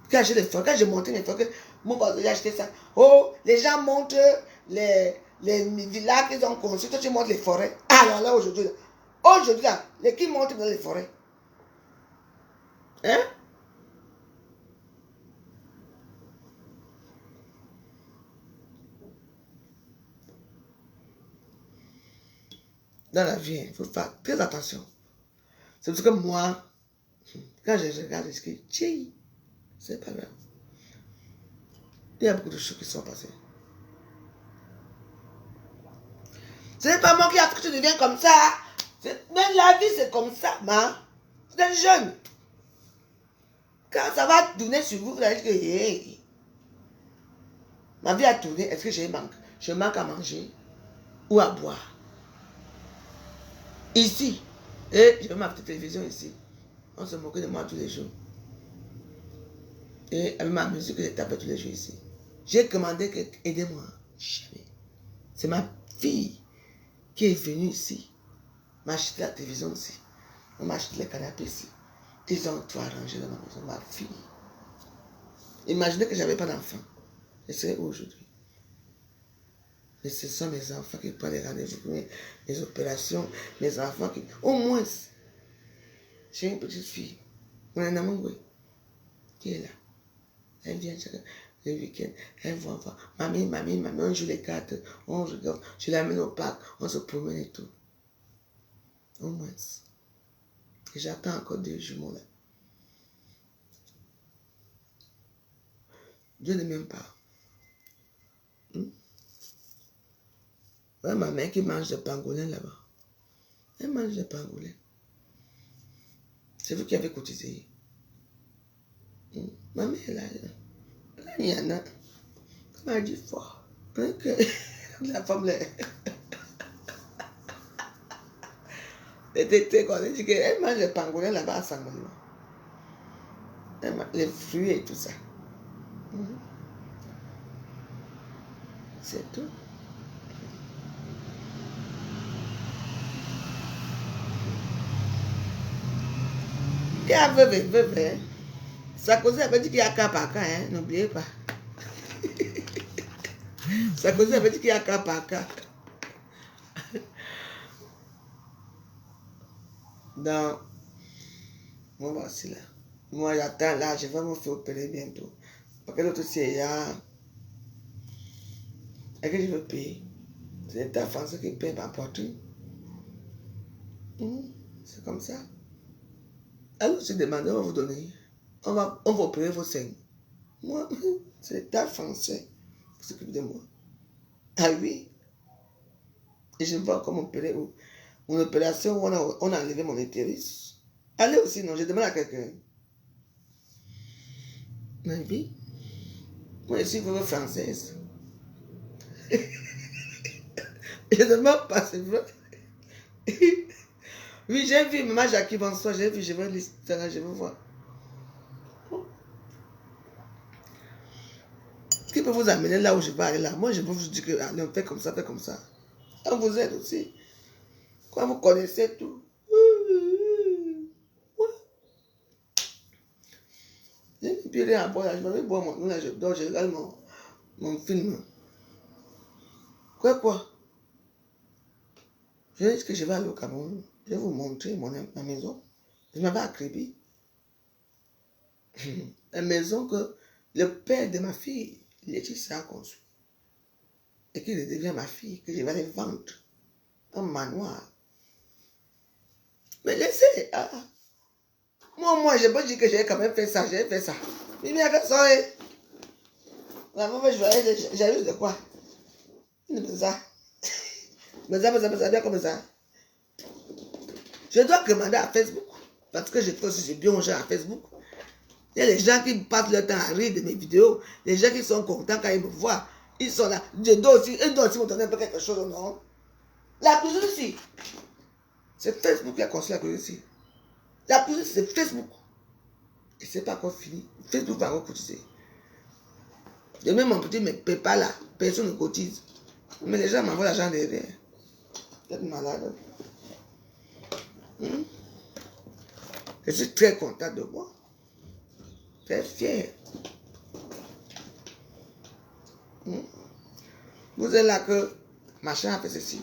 Qui achète les forêts, quand j'ai monté les forêts, mon père a acheté ça. Oh, les gens montrent les villas qu'ils ont construites, toi tu montres les forêts. Alors là, aujourd'hui, là, qui montrent dans les forêts? Hein? Dans la vie, il faut faire très attention. C'est parce que moi, quand je regarde, je dis, c'est pas grave. Il y a beaucoup de choses qui sont passées. Ce n'est pas moi qui a fait que tu deviens comme ça. Même la vie, c'est comme ça, man. Vous êtes jeune. Quand ça va tourner sur vous, vous allez dire que hey, ma vie a tourné. Est-ce que je manque à manger ou à boire? Ici. Et j'ai ma petite télévision ici. On se moquait de moi tous les jours. Et avec ma musique que je tapais tous les jours ici. J'ai commandé que aidez-moi. Jamais. C'est ma fille qui est venue ici. M'a acheté la télévision ici. On m'a acheté les canapés ici. Ils ont tout arrangé dans ma maison. Ma fille. Imaginez que je n'avais pas d'enfant. Je serais où aujourd'hui? Mais ce sont mes enfants qui prennent les rendez-vous, mes opérations, mes enfants qui... Au moins, j'ai une petite fille. Mon amoureuse qui est là. Elle vient le week-end. Elle voit, mamie, on joue les cartes, on regarde. Je l'amène au parc, on se promène et tout. Au moins. Et j'attends encore 2 jumeaux là. Dieu ne m'aime pas. Ouais, ma mère qui mange des pangolins là-bas. Elle mange des pangolins. C'est vous qui avez cotisé. Ma mère là, il y en a. Elle m'a dit fort. Que la femme là. Elle dit qu'elle mange des pangolins là-bas à Sangoulou. Elle mange les fruits et tout ça. C'est tout. Il y a veuve, hein. Sarkozy avait dit qu'il y a cas par cas, hein. N'oubliez pas. Sarkozy avait dit qu'il y a cas par cas. Donc, moi voici là. Moi j'attends là, je vais me faire opérer bientôt. Parce que l'autre c'est là. Et que je veux payer. C'est ta français qui paye ma poitrine. C'est comme ça. Alors, je demande, on va vous donner. On va opérer vos seins. Moi, c'est l'État français qui s'occupe de moi. Ah oui. Et je vois comment opérer. Une opération où on a enlevé mon utérus. Allez aussi, non, je demande à quelqu'un. Mais oui. Moi, je suis vraiment française. Je ne demande pas, c'est vrai. Oui, j'ai vu, maman Jackie, bonsoir, j'ai vu, je vais l'histoire, je vais voir. Ce qui peut vous amener là où je vais aller là. Moi, je peux vous dire que allez, on fait comme ça, fait comme ça. On vous aide aussi. Quand vous connaissez tout. J'ai mis pied en bas, je m'avais boire mon là, je dors, je regarde mon film. Quoi? Je dis que je vais aller au Cameroun. Je vais vous montrer ma maison. Je m'avais accrédité. La maison que le père de ma fille, Laetitia, a construit. Et qu'il devient ma fille, que je vais aller vendre. Un manoir. Mais laissez. Moi, je peux dire que j'ai quand même fait ça, j'ai fait ça. Mais il y a que ça. La maman, je vais aller, j'ai juste de quoi? Une ça. Mais ça, bien comme ça. Je dois demander à Facebook. Parce que je fais aussi, j'ai bien mangé à Facebook. Il y a les gens qui passent leur temps à rire de mes vidéos. Les gens qui sont contents quand ils me voient. Ils sont là. Ils doivent aussi me donner un peu quelque chose, non? La cuisine ici. C'est Facebook qui a construit la cuisine ici. La cuisine, c'est Facebook. Et c'est pas encore fini. Facebook va encore cotiser. Et même mon petit me paie pas là. Personne ne cotise. Mais les gens m'envoient l'argent derrière. Vous êtes malade. Je suis très content de moi. Très fier. Vous êtes là que machin a fait ceci.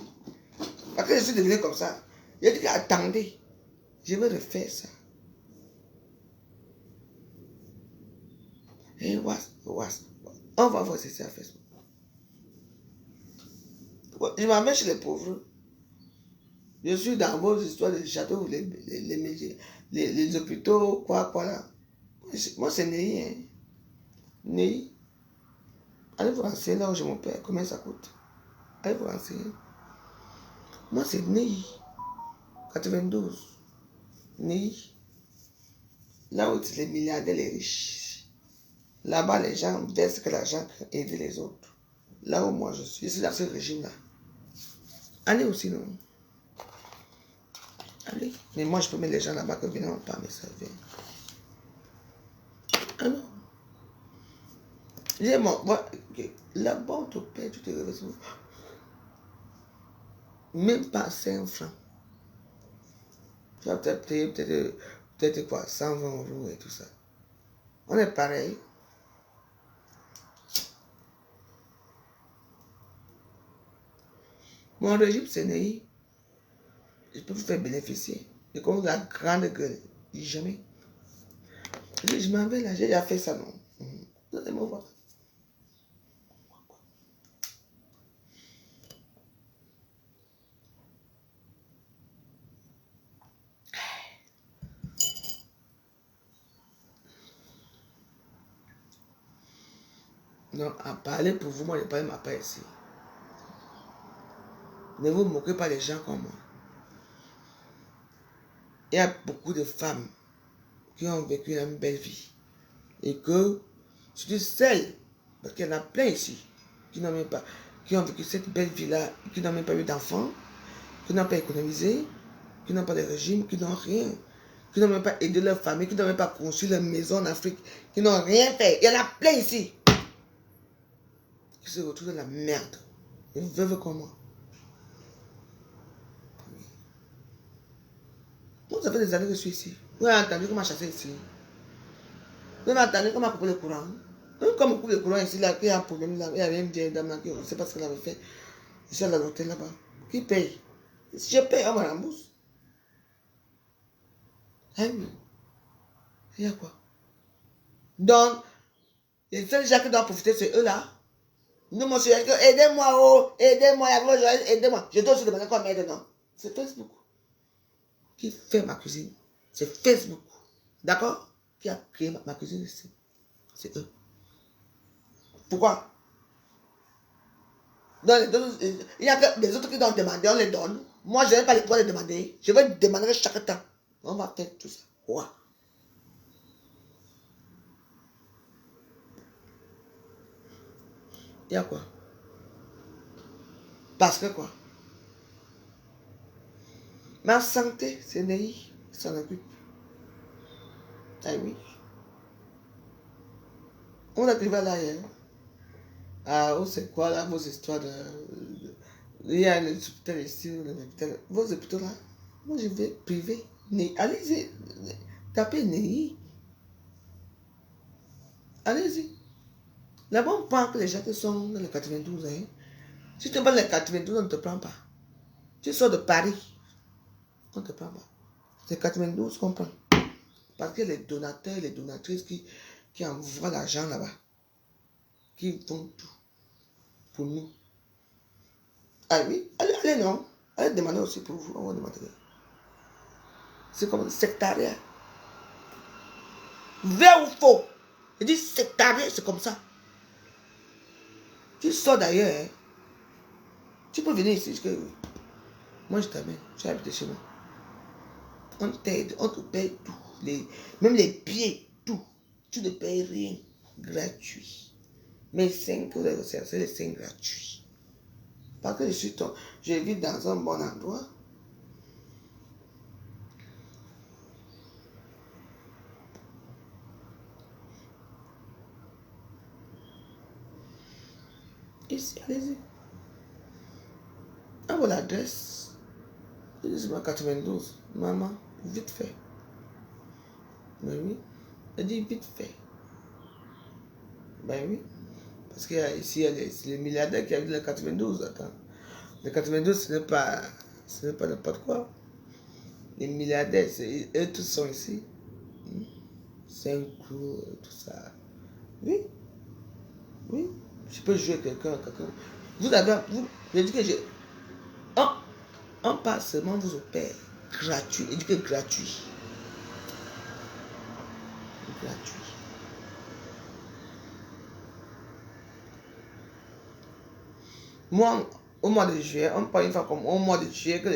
Parce que je suis devenu comme ça. Il a dit attendez, je vais refaire ça. Et on va voir ceci à Facebook. Je m'amène chez les pauvres. Je suis dans vos histoires de châteaux, les hôpitaux, quoi là. Moi, c'est Ney. Hein. Ney. Allez vous renseigner là où je mon père, combien ça coûte. Allez vous renseigner. Moi, c'est Ney. 92. Ney. Là où les milliardaires, les riches. Là-bas, les gens versent que l'argent pour aider les autres. Là où moi je suis dans ce régime-là. Allez aussi, non? Allez. Mais moi, je peux mettre les gens là-bas qui ne viennent pas me servir. Alors, j'ai mon. Là-bas, on te paie, tu te réveilles. Même pas 5 francs. Tu vas peut-être payer, peut-être quoi, 120 € et tout ça. On est pareil. Mon régime, c'est Ney. Je peux vous faire bénéficier. Et comme la grande gueule, jamais. Je m'en vais là, j'ai déjà fait ça, non? Donnez-moi voir. Non, à parler pour vous, moi je parle ma part ici. Ne vous moquez pas des gens comme moi. Il y a beaucoup de femmes qui ont vécu une belle vie. Et que, surtout celles, parce qu'il y en a plein ici, qui n'ont même pas, qui ont vécu cette belle vie-là, qui n'ont même pas eu d'enfants, qui n'ont pas économisé, qui n'ont pas de régime, qui n'ont rien, qui n'ont même pas aidé leur famille, qui n'ont même pas construit leur maison en Afrique, qui n'ont rien fait. Il y en a plein ici. Qui se retrouvent dans la merde. Une veuve comme moi. Moi, ça fait des années que je suis ici. Vous avez entendu comment chasser ici. Vous avez entendu comment couper le courant. Même comme on coupe le courant ici, là, il y a un problème là, il y avait une vieille dame là, qui ne sait pas ce qu'elle avait fait. Je suis à l'hôtel là-bas. Qui paye? Si je paye, on me rembourse. Hein? Il y a quoi? Donc, les seuls gens qui doivent profiter, c'est eux là. Nous, monsieur, aidez-moi, oh, aidez-moi, aidez-moi. Je dois aussi demander quoi m'aider, non? C'est Facebook. qui fait ma cuisine. C'est Facebook. D'accord? Qui a créé ma cuisine ici. C'est eux. Pourquoi? Il y a que des autres qui doivent demander, on les donne. Moi, je n'ai pas le droit de demander. Je vais demander chaque temps. On va faire tout ça. Quoi? Il y a quoi? Parce que quoi? Ma santé, c'est Ney qui s'en occupe. Ah oui. On a privé là hier. Ah, c'est quoi là, vos histoires de... Il y a un hôpital ici, vos hôpitaux là. Moi, je vais privé. Allez-y, tapez Ney. Allez-y. Là-bas, on parle que les gens qui sont dans les 92, hein. Si tu vas dans les 92, on ne te prend pas. Tu sors de Paris, on ne te prend pas. C'est 92 qu'on prend. Parce que les donateurs, les donatrices qui envoient l'argent là-bas, qui font tout pour nous. Ah oui, allez non. Allez demander aussi pour vous, on va demander. C'est comme un sectariat. Vrai ou faux? Je dis sectariat, c'est comme ça. Tu sors d'ailleurs, hein. Tu peux venir ici, moi je t'amène, tu habites chez moi. On t'aide, on te paye tout. Même les billets, tout. Tu ne payes rien. Gratuit. Mais 5 que vous avez reçu, c'est les 5 gratuits. Parce que je vis dans un bon endroit. Ici, allez-y. Ah, voilà l'adresse. C'est ma 92. Maman, vite fait. Ben oui. Elle dit vite fait. Ben oui. Parce qu'ici, il y a les milliardaires qui habitent le 92. Attends. Le 92, ce n'est pas n'importe quoi. Les milliardaires, eux tous sont ici. C'est un coup, tout ça. Oui. Oui. Je peux jouer quelqu'un. Vous avez. Je dis que on passe seulement vous opère. Gratuit. Je dis que gratuit. Gratuit. Moi, au mois de juillet, on parle une fois comme au mois de juillet que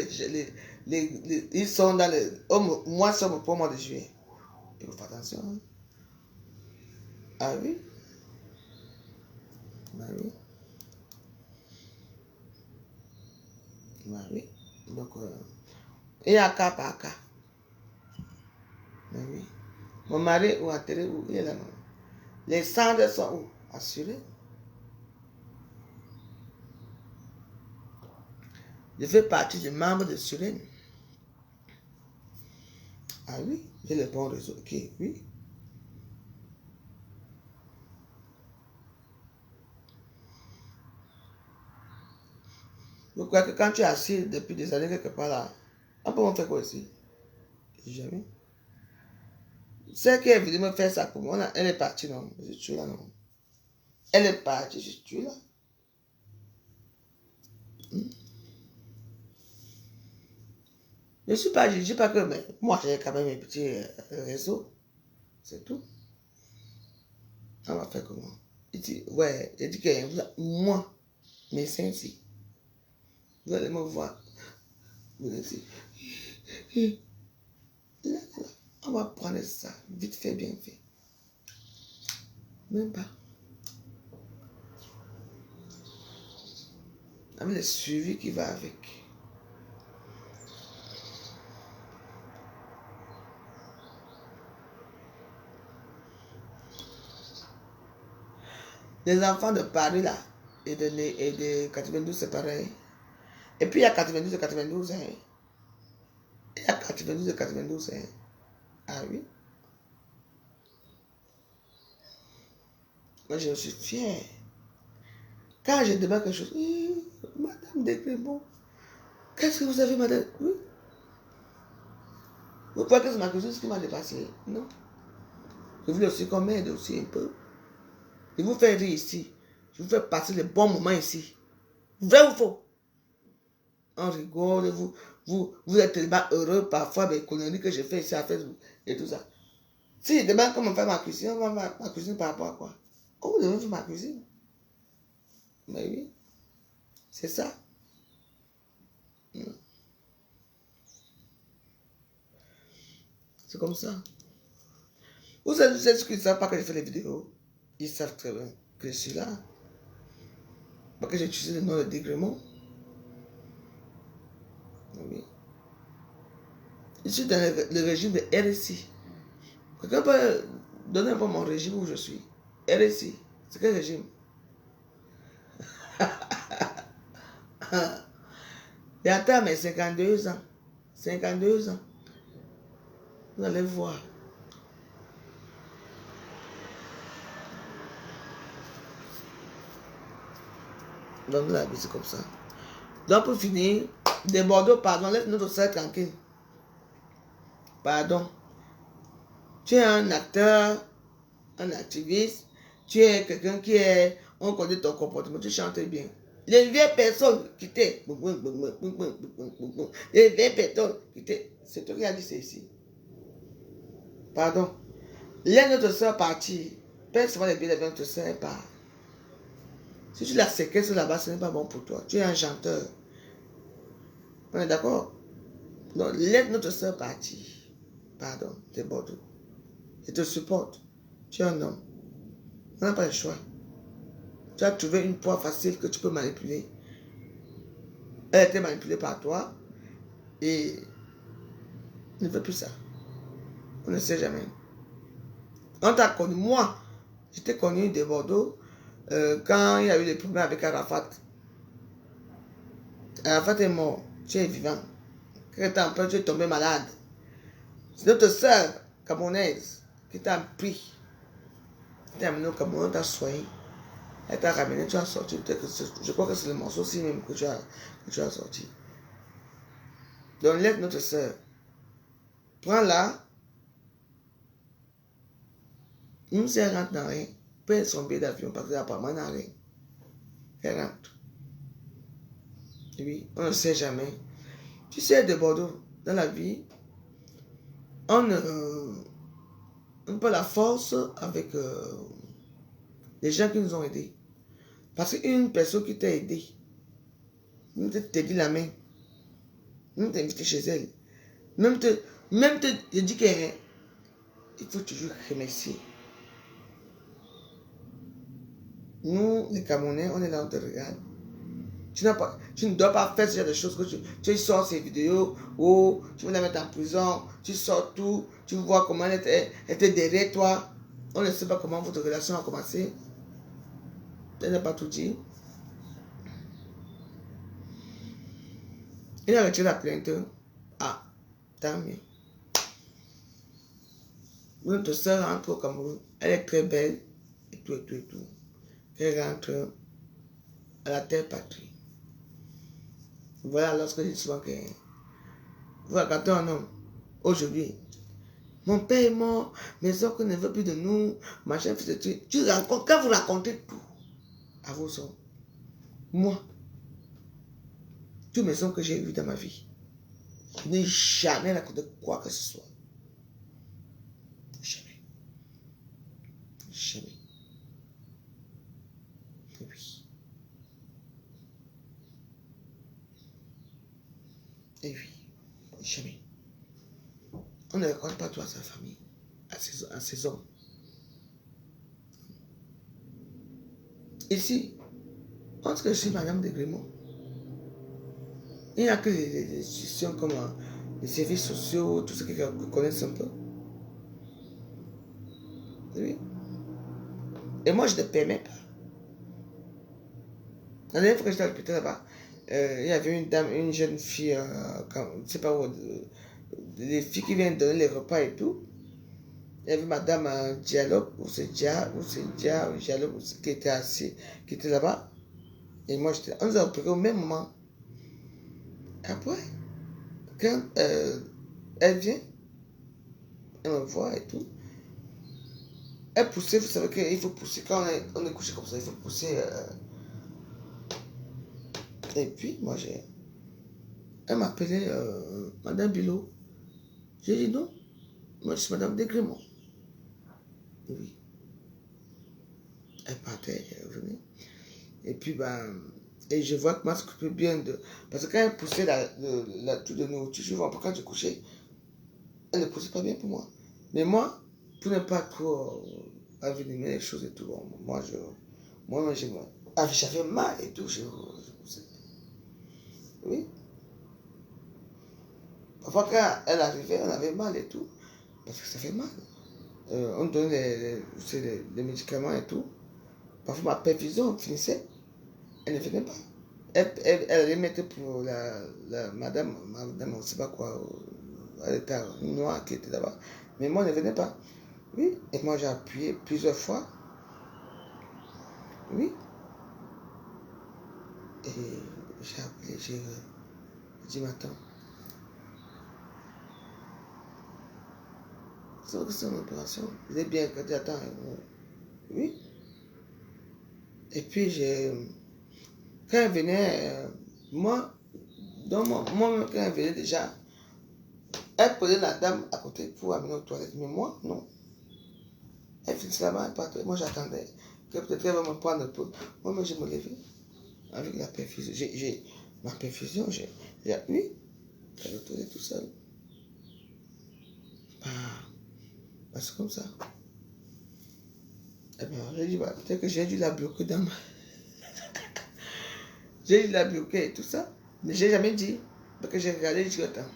ils sont dans le... Moi, c'est au mois de juillet. Il faut faire attention. Hein? Ah oui? Ah oui? Ah oui? Donc, il y a cas par cas. Ah oui? Mon mari ou enterré où il est là. Les cendres sont où? Assurés. Je fais partie du membre de Suren. Ah oui, j'ai le bon réseau. Ok, oui. Vous croyez que quand tu es assis depuis des années quelque part là, on peut me faire quoi ici? Jamais. Celle qui est venue me faire ça pour moi, elle est partie, non? Je suis là, non? Elle est partie, je suis là. Je ne dis pas que, mais moi j'ai quand même un petit réseau. C'est tout. On va faire comment? Il dit, ouais, il dit que moi, mes seins ici, vous allez me voir. Vous allez dire, là, on va prendre ça, vite fait, bien fait. Même pas. Avec le suivi qui va avec. Les enfants de Paris là, et de 92, c'est pareil. Et puis il y a 92 et 92, hein. Il y a 92 et 92, hein. Ah oui. Moi je suis fier. Quand je demande quelque chose, Madame Desclébons, qu'est-ce que vous avez, madame? Oui. Vous croyez que c'est ma cuisine qui m'a dépassé? Non. Je voulais aussi qu'on m'aide aussi un peu. Je vous fais rire ici. Je vous fais passer les bons moments ici. Vrai ou faux? On rigole, vous êtes tellement heureux parfois des conneries que je fais ici à Facebook et tout ça. Si demain, comment faire ma cuisine, on va faire ma cuisine par rapport à quoi? Oh, vous devez faire ma cuisine. Mais oui, c'est ça. C'est comme ça. Vous savez ceux qui ne savent pas que je fais les vidéos, ils savent très bien que je suis là. Parce que j'ai utilisé le nom de dégrement. Oui. Je suis dans le régime de RSI. Quelqu'un peut donner un peu mon régime où je suis. RSI. C'est quel régime? J'ai atteint mes 52 ans. 52 ans. Vous allez voir. Donc la vie c'est comme ça. Donc pour finir, des Bordeaux, pardon, laisse notre soeur tranquille. Pardon. Tu es un acteur, un activiste, tu es quelqu'un qui est, on connaît ton comportement, tu chantes bien. Les vieilles personnes qui t'aient, les vieilles personnes qui t'aient, c'est toi qui as dit c'est ici. Pardon. Laisse notre soeur partir. Paye souvent les billets d'avion, notre soeur part. Si tu la séquestres là-bas, ce n'est pas bon pour toi. Tu es un chanteur. On est d'accord? Donc, laisse notre soeur partir. Pardon, t'es Bordeaux. Je te supporte. Tu es un homme. On n'a pas le choix. Tu as trouvé une proie facile que tu peux manipuler. Elle a été manipulée par toi. Et ne veut plus ça. On ne sait jamais. On t'a connu. Moi, je t'ai connu de Bordeaux quand il y a eu des problèmes avec Arafat. Arafat est mort. Tu es vivant. Quelques temps après, tu es tombé malade. C'est notre soeur camerounaise qui t'a pris. Tu t'es amené au Cameroun, t'a soigné. Elle t'a ramené, tu as sorti. Je crois que c'est le morceau aussi même que tu as sorti. Donc laisse notre soeur. Prends-la. Même si elle rentre dans rien, paye son billet d'avion parce qu'apparemment elle n'a rien. Elle rentre. Oui, on ne sait jamais. Tu sais, de Bordeaux, dans la vie, on n'a pas la force avec les gens qui nous ont aidés. Parce qu'une personne qui t'a aidé, même te dit la main, même t'inviter chez elle, même te dit qu'il faut toujours remercier. Nous, les Camerounais, on est là, on te regarde. Tu ne dois pas faire ce genre de choses que tu sors ces vidéos ou tu veux la mettre en prison, tu sors tout, tu vois comment elle était derrière toi. On ne sait pas comment votre relation a commencé. Elle n'a pas tout dit. Il a retiré la plainte. Ah, tant mieux. Notre soeur rentre au Cameroun. Elle est très belle. Et tout, et tout, et tout. Elle rentre à la terre patrie. Voilà lorsque je dis souvent que voilà, quand un homme, aujourd'hui, mon père est mort, mes oncles ne veulent plus de nous, machin, fils de truc. Quand vous racontez tout à vos oncles, moi, tous mes oncles que j'ai vus dans ma vie, je n'ai jamais raconté quoi que ce soit. Jamais. Jamais. Oui. Et oui, jamais. On ne raconte pas tout à sa famille, à ses hommes. Ici, on dit que je suis madame de Grémont. Il n'y a que les institutions comme les services sociaux, tout ce qu'ils connaissent un peu. Oui. Et moi, je ne te permets pas. La dernière fois que j'étais à l'hôpital là-bas, il y avait une dame, une jeune fille, je ne sais pas où, des filles qui viennent donner les repas et tout. Il y avait madame Dialogue, ou c'est Dia, ou Dialogue, qui était assis, qui était là-bas. Et moi, on nous a opéré au même moment. Après, quand elle vient, elle me voit et tout. Elle poussait, vous savez qu'il faut pousser. Quand on est couché comme ça, il faut pousser. Et puis, moi, Elle m'appelait Madame Bilo. J'ai dit non. Moi, je suis Madame Desgrémont. Oui. Elle partait, elle revenait. Et puis, et je vois que moi, s'occuper bien de... Parce que quand elle poussait la tour de nourriture, je vois, quand je couchais, elle ne poussait pas bien pour moi. Mais moi, pour ne pas trop envenimer les choses et tout, bon, moi, j'avais mal et tout. Oui. Parfois, quand elle arrivait, on avait mal et tout. Parce que ça fait mal. On donnait les médicaments et tout. Parfois, ma perfusion finissait. Elle ne venait pas. Elle allait mettre pour la madame, on ne sait pas quoi, elle était noire qui était là-bas. Mais moi, elle ne venait pas. Oui. Et moi, j'ai appuyé plusieurs fois. Oui. Et j'ai appelé, j'ai dit, mais attends. C'est une opération. Il est bien quand tu attends. Oui. Et puis, quand elle venait, moi, quand elle venait déjà, elle prenait la dame à côté pour amener aux toilettes. Mais moi, non. Elle finissait là-bas, elle partait. Moi, j'attendais que peut-être elle va me prendre un peu. Moi, je me levais avec la perfusion. Ma perfusion, j'ai oui, elle retournait tout seul. C'est comme ça. Eh bien, j'ai dit, peut-être que j'ai dû la bloquer dans ma... J'ai dû la bloquer et tout ça. Mais j'ai jamais dit. Parce que j'ai regardé, je dis, attends.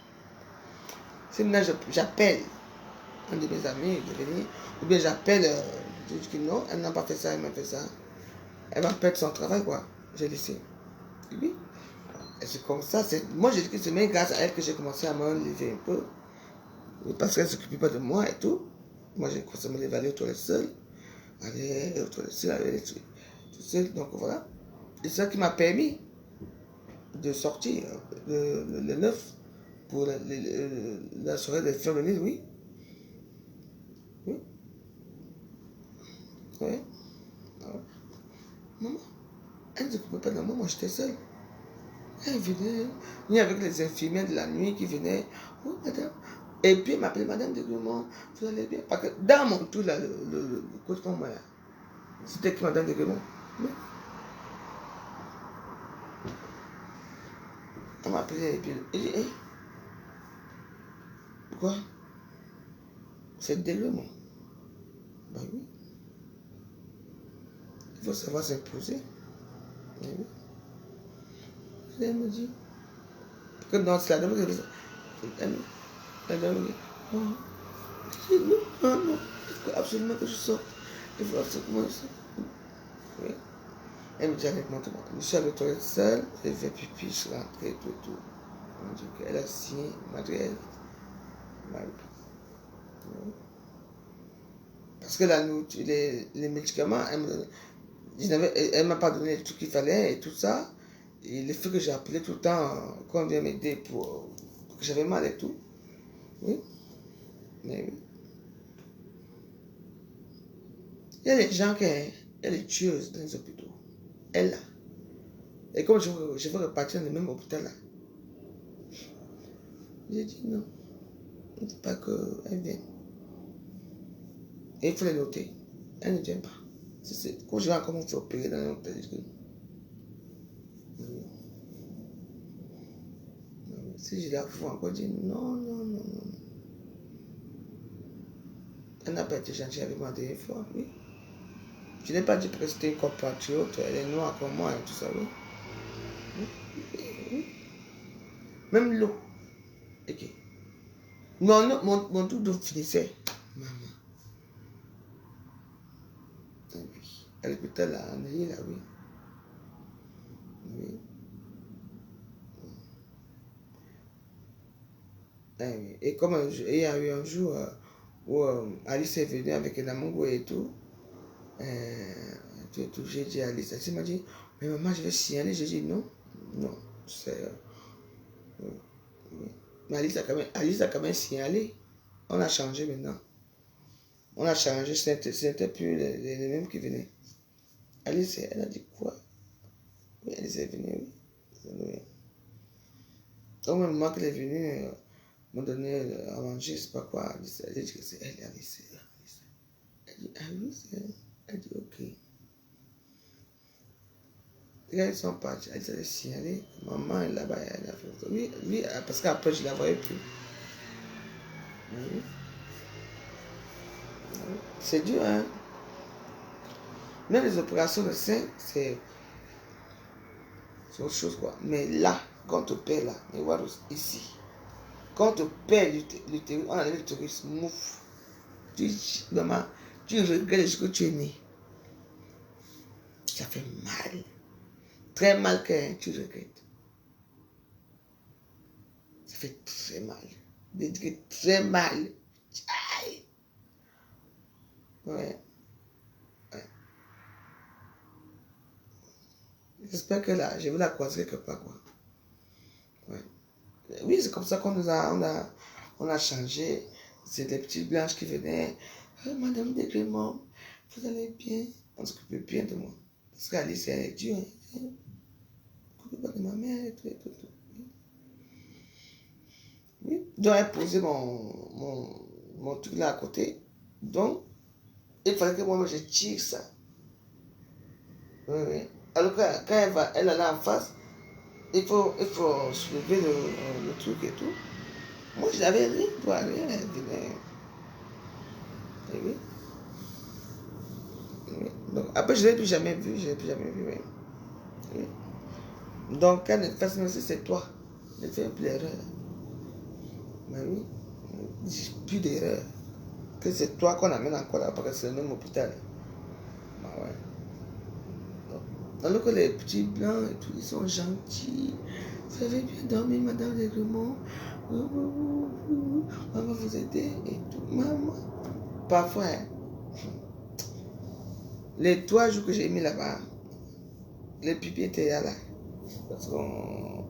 Si maintenant j'appelle un de mes amis de venir, ou bien j'appelle, je dis que non, elle n'a pas fait ça, elle m'a fait ça. Elle va perdre son travail, quoi. J'ai laissé. Oui. Et c'est comme ça. Moi, j'ai dit que c'est même grâce à elle que j'ai commencé à me lever un peu. Parce qu'elle ne s'occupait pas de moi et tout. Moi, j'ai commencé à me lever, aller aux toilettes seule. Aller aux toilettes seule, aller tout seul. Donc voilà. Et c'est ça qui m'a permis de sortir le 9 pour la soirée de faire le Nil, oui. Oui. Oui. Alors, maman, elle ne s'occupait pas de moi, moi j'étais seule. Elle venait, ni avec les infirmières de la nuit qui venaient. Oh, madame. Et puis elle m'appelait Madame Desgrémont, vous allez bien. Parce que dans mon tour, là, le coach comme moi, c'était qui Madame Desgrémont. Oui. Elle m'appelait et puis elle dit, hé, quoi? C'est Desgrémont. Ben oui. Il faut savoir s'imposer. Ben oui. Elle me dit. Parce que dans cela, elle me dit, oh, non, non, il faut absolument que je sorte. Il faut absolument que je sorte. Oui. Elle me dit avec moi, je suis à la toilette seule, elle fait pipi, je suis rentrée, tout et tout. Elle me dit qu'elle a signé, malgré elle. Parce que les médicaments, elle m'a pas donné tout qu'il fallait et tout ça. Et le fait que j'ai appelé tout le temps, qu'on vient m'aider pour que j'avais mal et tout. Oui. Mais oui. Il y a des gens qui elle est tueuse dans les hôpitaux. Elle là. Et comme je veux repartir dans le même hôpital là. J'ai dit non. Il ne faut pas qu'elle vienne. Et il faut les noter. Elle ne vient pas. Quand je vais encore me faire opérer dans un hôpital, je dis si je la vois encore, je dis non, non, non, non. Elle n'a pas été gentille avec moi des fois, oui. Je n'ai pas dit que c'était une compatriote, elle est noire comme moi et tout ça, oui. Oui. Même l'eau. Ok. Mon tout d'eau finissait. Maman. Oui. À l'hôpital, là, en Aïe, là, oui. Oui. Oui. Et comme il y a eu un jour où Alice est venue avec un amour et tout, j'ai dit à Alice, elle m'a dit, mais maman, je vais signaler. J'ai dit non, non, c'est... oui. Mais Alice a quand même signalé. On a changé maintenant. On a changé, ce n'était plus les mêmes qui venaient. Alice, elle a dit quoi? Oui, Alice est venue, oui. Au même moment qu'elle est venue me donner à manger, je sais pas quoi, elle dit que c'est elle, Alice. Elle dit, ah oui, c'est elle. Elle dit, ok. Et là, ils sont partis, elle s'est signalée. Maman est là-bas, elle a fait ça. Oui, oui, parce qu'après, je ne la voyais plus. Oui. Oui. C'est dur, hein. Même les opérations de sein, c'est autre chose, quoi. Mais là, quand on te perd là, mais voilà, ici, quand on te perd l'utérus, on enlève l'utérus, mouf. Maman, tu regrettes ce que tu es né. Ça fait mal. Très mal que tu regrettes. Ça fait très mal. Très mal. Aïe. Ouais. Ouais. J'espère que là, je vais la croiser quelque part, quoi. Ouais. Oui, c'est comme ça qu'on nous a, on a changé. C'est des petites blanches qui venaient. Oh, Madame Degrément, vous allez bien? On s'occupait bien de moi. Parce qu'Alice, elle est dure. Hein. Coucou de ma mère et tout, et tout, tout. Oui. Donc, elle posait mon truc là à côté. Donc, il fallait que moi, je tire ça. Oui, oui. Alors, quand elle allait en face, il faut soulever le truc et tout. Moi, je n'avais rien, toi, rien. Elle venait. Et oui. Oui. Donc, après, je ne l'ai plus jamais vu. Je ne l'ai plus jamais vu. Oui. Oui. Donc, quand elle fait ça, c'est toi. Ne fais plus d'erreur. Mais oui. Plus d'erreur. Que c'est toi qu'on amène encore là, parce que c'est le même hôpital. Bah ouais. Alors que les petits blancs et tout, ils sont gentils. Vous avez bien dormi, Madame Degrément. On va vous aider et tout. Maman. Parfois, hein, les 3 jours que j'ai mis là-bas, les pipis étaient là. Parce qu'on...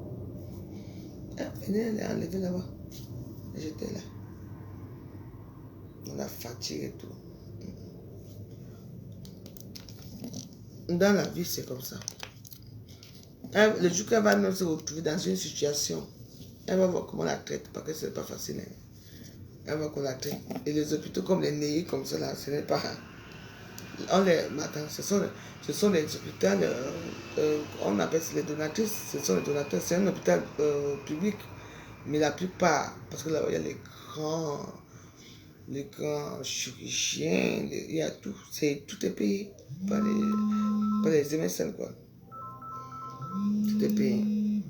Elle est enlevée là-bas. J'étais là. On a fatigué et tout. Dans la vie, c'est comme ça. Le jour qu'elle va même se retrouver dans une situation, elle va voir comment on la traite, parce que ce n'est pas facile. Hein. Elle va qu'on la traite. Et les hôpitaux comme les NEI, comme ça, là, ce n'est pas... Attends, ce sont les hôpitaux, on appelle ça les donatrices, ce sont les donateurs, c'est un hôpital public, mais la plupart, parce que là, il y a les grands chirurgiens, il y a tout, tout est payé par les MSN, quoi. Tout est payé.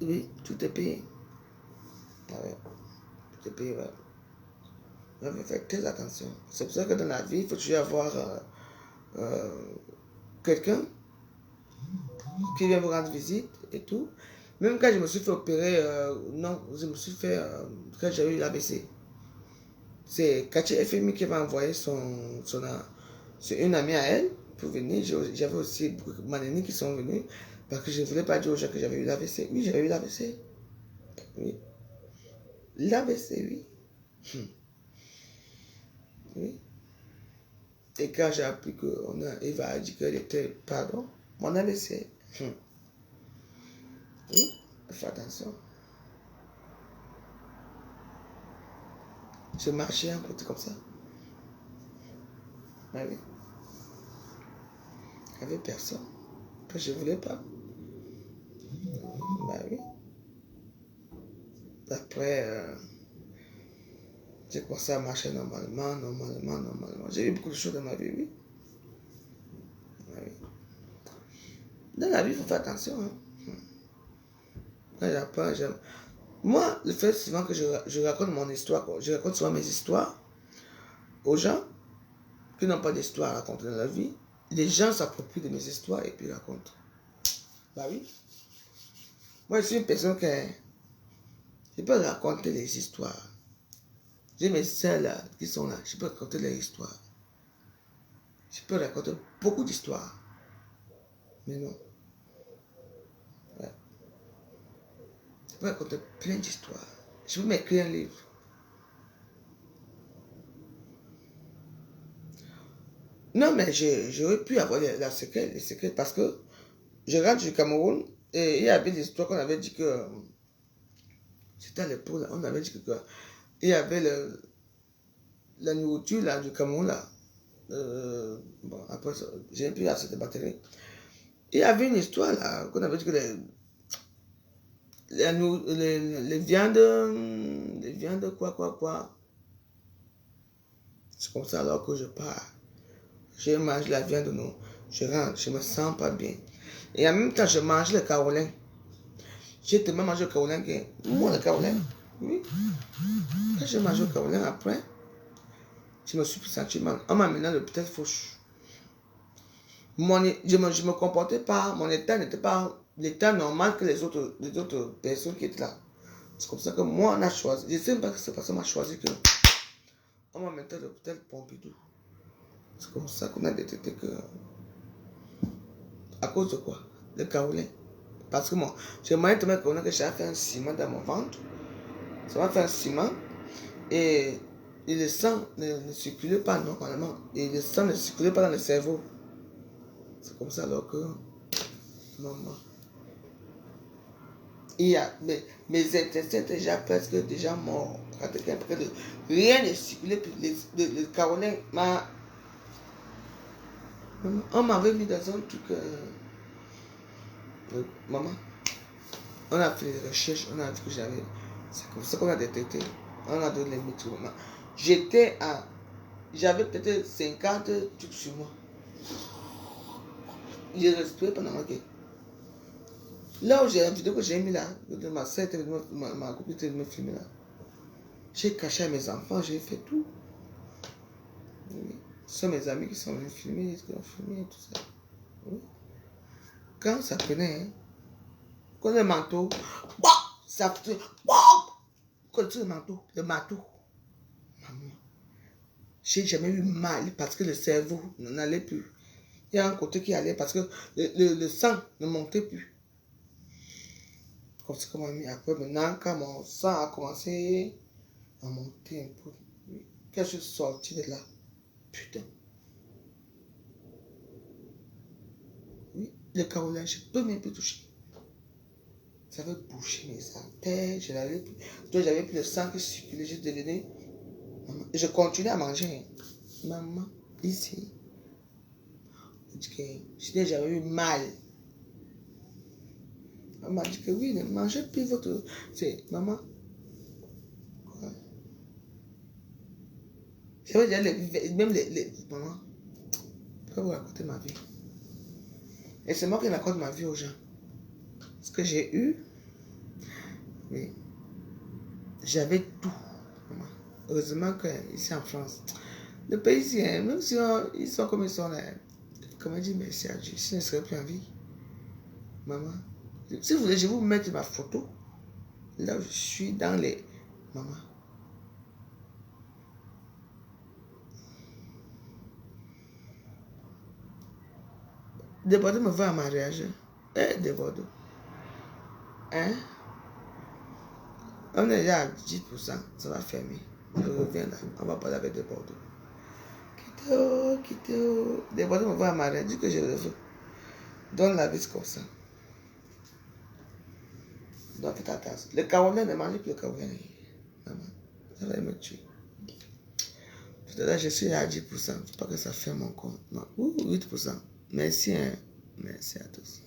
Oui, tout est payé. Ah ouais, tout est payé, ouais. Il faut faire très attention. C'est pour ça que dans la vie, il faut toujours avoir quelqu'un qui vient vous rendre visite et tout. Même quand je me suis fait opérer, non, je me suis fait, quand j'avais eu l'AVC. C'est Cathy FMI qui m'a envoyé c'est une amie à elle pour venir. J'avais aussi beaucoup de manini qui sont venus parce que je ne voulais pas dire aux gens que j'avais eu l'AVC. Oui, j'avais eu l'AVC. Oui. L'AVC, oui. Oui. Et quand j'ai appris Eva a dit qu'elle était, pardon, mon AVC. Oui, fais attention. Je marchais un côté comme ça. Bah oui. Il n'y avait personne. Que je ne voulais pas. Bah oui. Après, j'ai commencé à marcher normalement. J'ai eu beaucoup de choses dans ma vie, oui. Bah oui. Dans la vie, il faut faire attention. Hein. Quand j'apprends, j'aime. Moi, le fait souvent que je raconte mon histoire, je raconte souvent mes histoires aux gens qui n'ont pas d'histoire à raconter dans la vie. Les gens s'approprient de mes histoires et puis racontent. Bah oui. Moi, je suis une personne qui... Je peux raconter les histoires. J'ai mes sœurs là, qui sont là. Je peux raconter les histoires. Je peux raconter beaucoup d'histoires. Mais non. Ouais. Je peux raconter plein d'histoires. Je peux m'écrire un livre. Non, mais j'aurais pu avoir les séquelles parce que je rentre du Cameroun, Et il y avait des histoires qu'on avait dit que c'était à l'époque, on avait dit que il y avait la nourriture là, du Cameroun là. Bon, après, j'ai plus assez de batterie. Il y avait une histoire là, qu'on avait dit que les viandes, quoi. C'est comme ça alors que je pars. Je mange la viande, non. Je rentre, je me sens pas bien. Et en même temps, je mange le carolin. J'ai tellement mangé le carolin que moi, le carolin, oui. Quand j'ai mangé le carolin après, je me suis senti mal. On m'a amené à l'hôpital Fauche. Je me comportais pas, mon état n'était pas l'état normal que les autres personnes qui étaient là. C'est comme ça que moi, on a choisi. Je ne sais pas que c'est parce qu'on m'a choisi que on m'a mis à l'hôpital Pompidou. C'est comme ça qu'on a détecté que. À cause de quoi? Le carolin. Parce que moi, j'ai moyen de mettre que j'avais fait un ciment dans mon ventre. Ça m'a fait un ciment. Et le sang ne circulait pas normalement. Et le sang ne circulait pas dans le cerveau. C'est comme ça alors que. Maman. Mes intestins étaient déjà morts. Rien ne circulait plus. Le carolin m'a. On m'avait mis dans un truc. Maman, on a fait des recherches, on a vu que j'avais. C'est comme ça qu'on a détecté. On a donné les médicaments. J'avais peut-être 50 trucs sur moi. J'ai respiré pendant que. Là où j'ai une vidéo que j'ai mis là, de ma sœur, ma copine était de me filmer là. J'ai caché à mes enfants, j'ai fait tout. Oui. Ce sont mes amis qui sont venus filmer, qui ont filmé et tout ça. Oui. Quand ça prenait, hein, quand le manteau, ça faisait, quand le manteau, maman, j'ai jamais eu mal parce que le cerveau n'allait plus. Il y a un côté qui allait parce que le sang ne montait plus. Comme ça qu'on m'a mis après, maintenant, quand mon sang a commencé à monter un peu, quand je suis sorti de là, putain. Oui, le carolin, je ne peux même plus toucher. Ça veut boucher mes artères, je n'avais plus. Donc j'avais plus le sang qui circulait, je devenais. Maman. Je continuais à manger. Maman, ici. Je n'ai jamais eu mal. On m'a dit que oui, ne mangez plus votre. C'est maman. Quoi? J'avais déjà même les. Maman, je vais vous raconter ma vie. Et c'est moi qui raconte ma vie aux gens. Ce que j'ai eu, oui, j'avais tout. Maman. Heureusement qu'ici en France, le pays ici, même si ils sont comme ils sont là, comment dire merci à Dieu, je ne serais plus en vie. Maman, si vous voulez, je vais vous mettre ma photo. Là où je suis dans les. Maman. Des Bordeaux me voit en mariage. Des Bordeaux. Hein? On est déjà à 10%. Ça va fermer. Je reviens là. On va parler avec des Bordeaux. Quittez. Des Bordeaux me voit en mariage. Dis que je le veux. Donne la vie comme ça. Donc faites attention. Le carolin ne mange plus le carolin. Maman. Ça va me tuer. Là, je suis à 10%. Il ne faut pas que ça ferme mon compte. Non. 8%. Merci, hein. Merci à tous.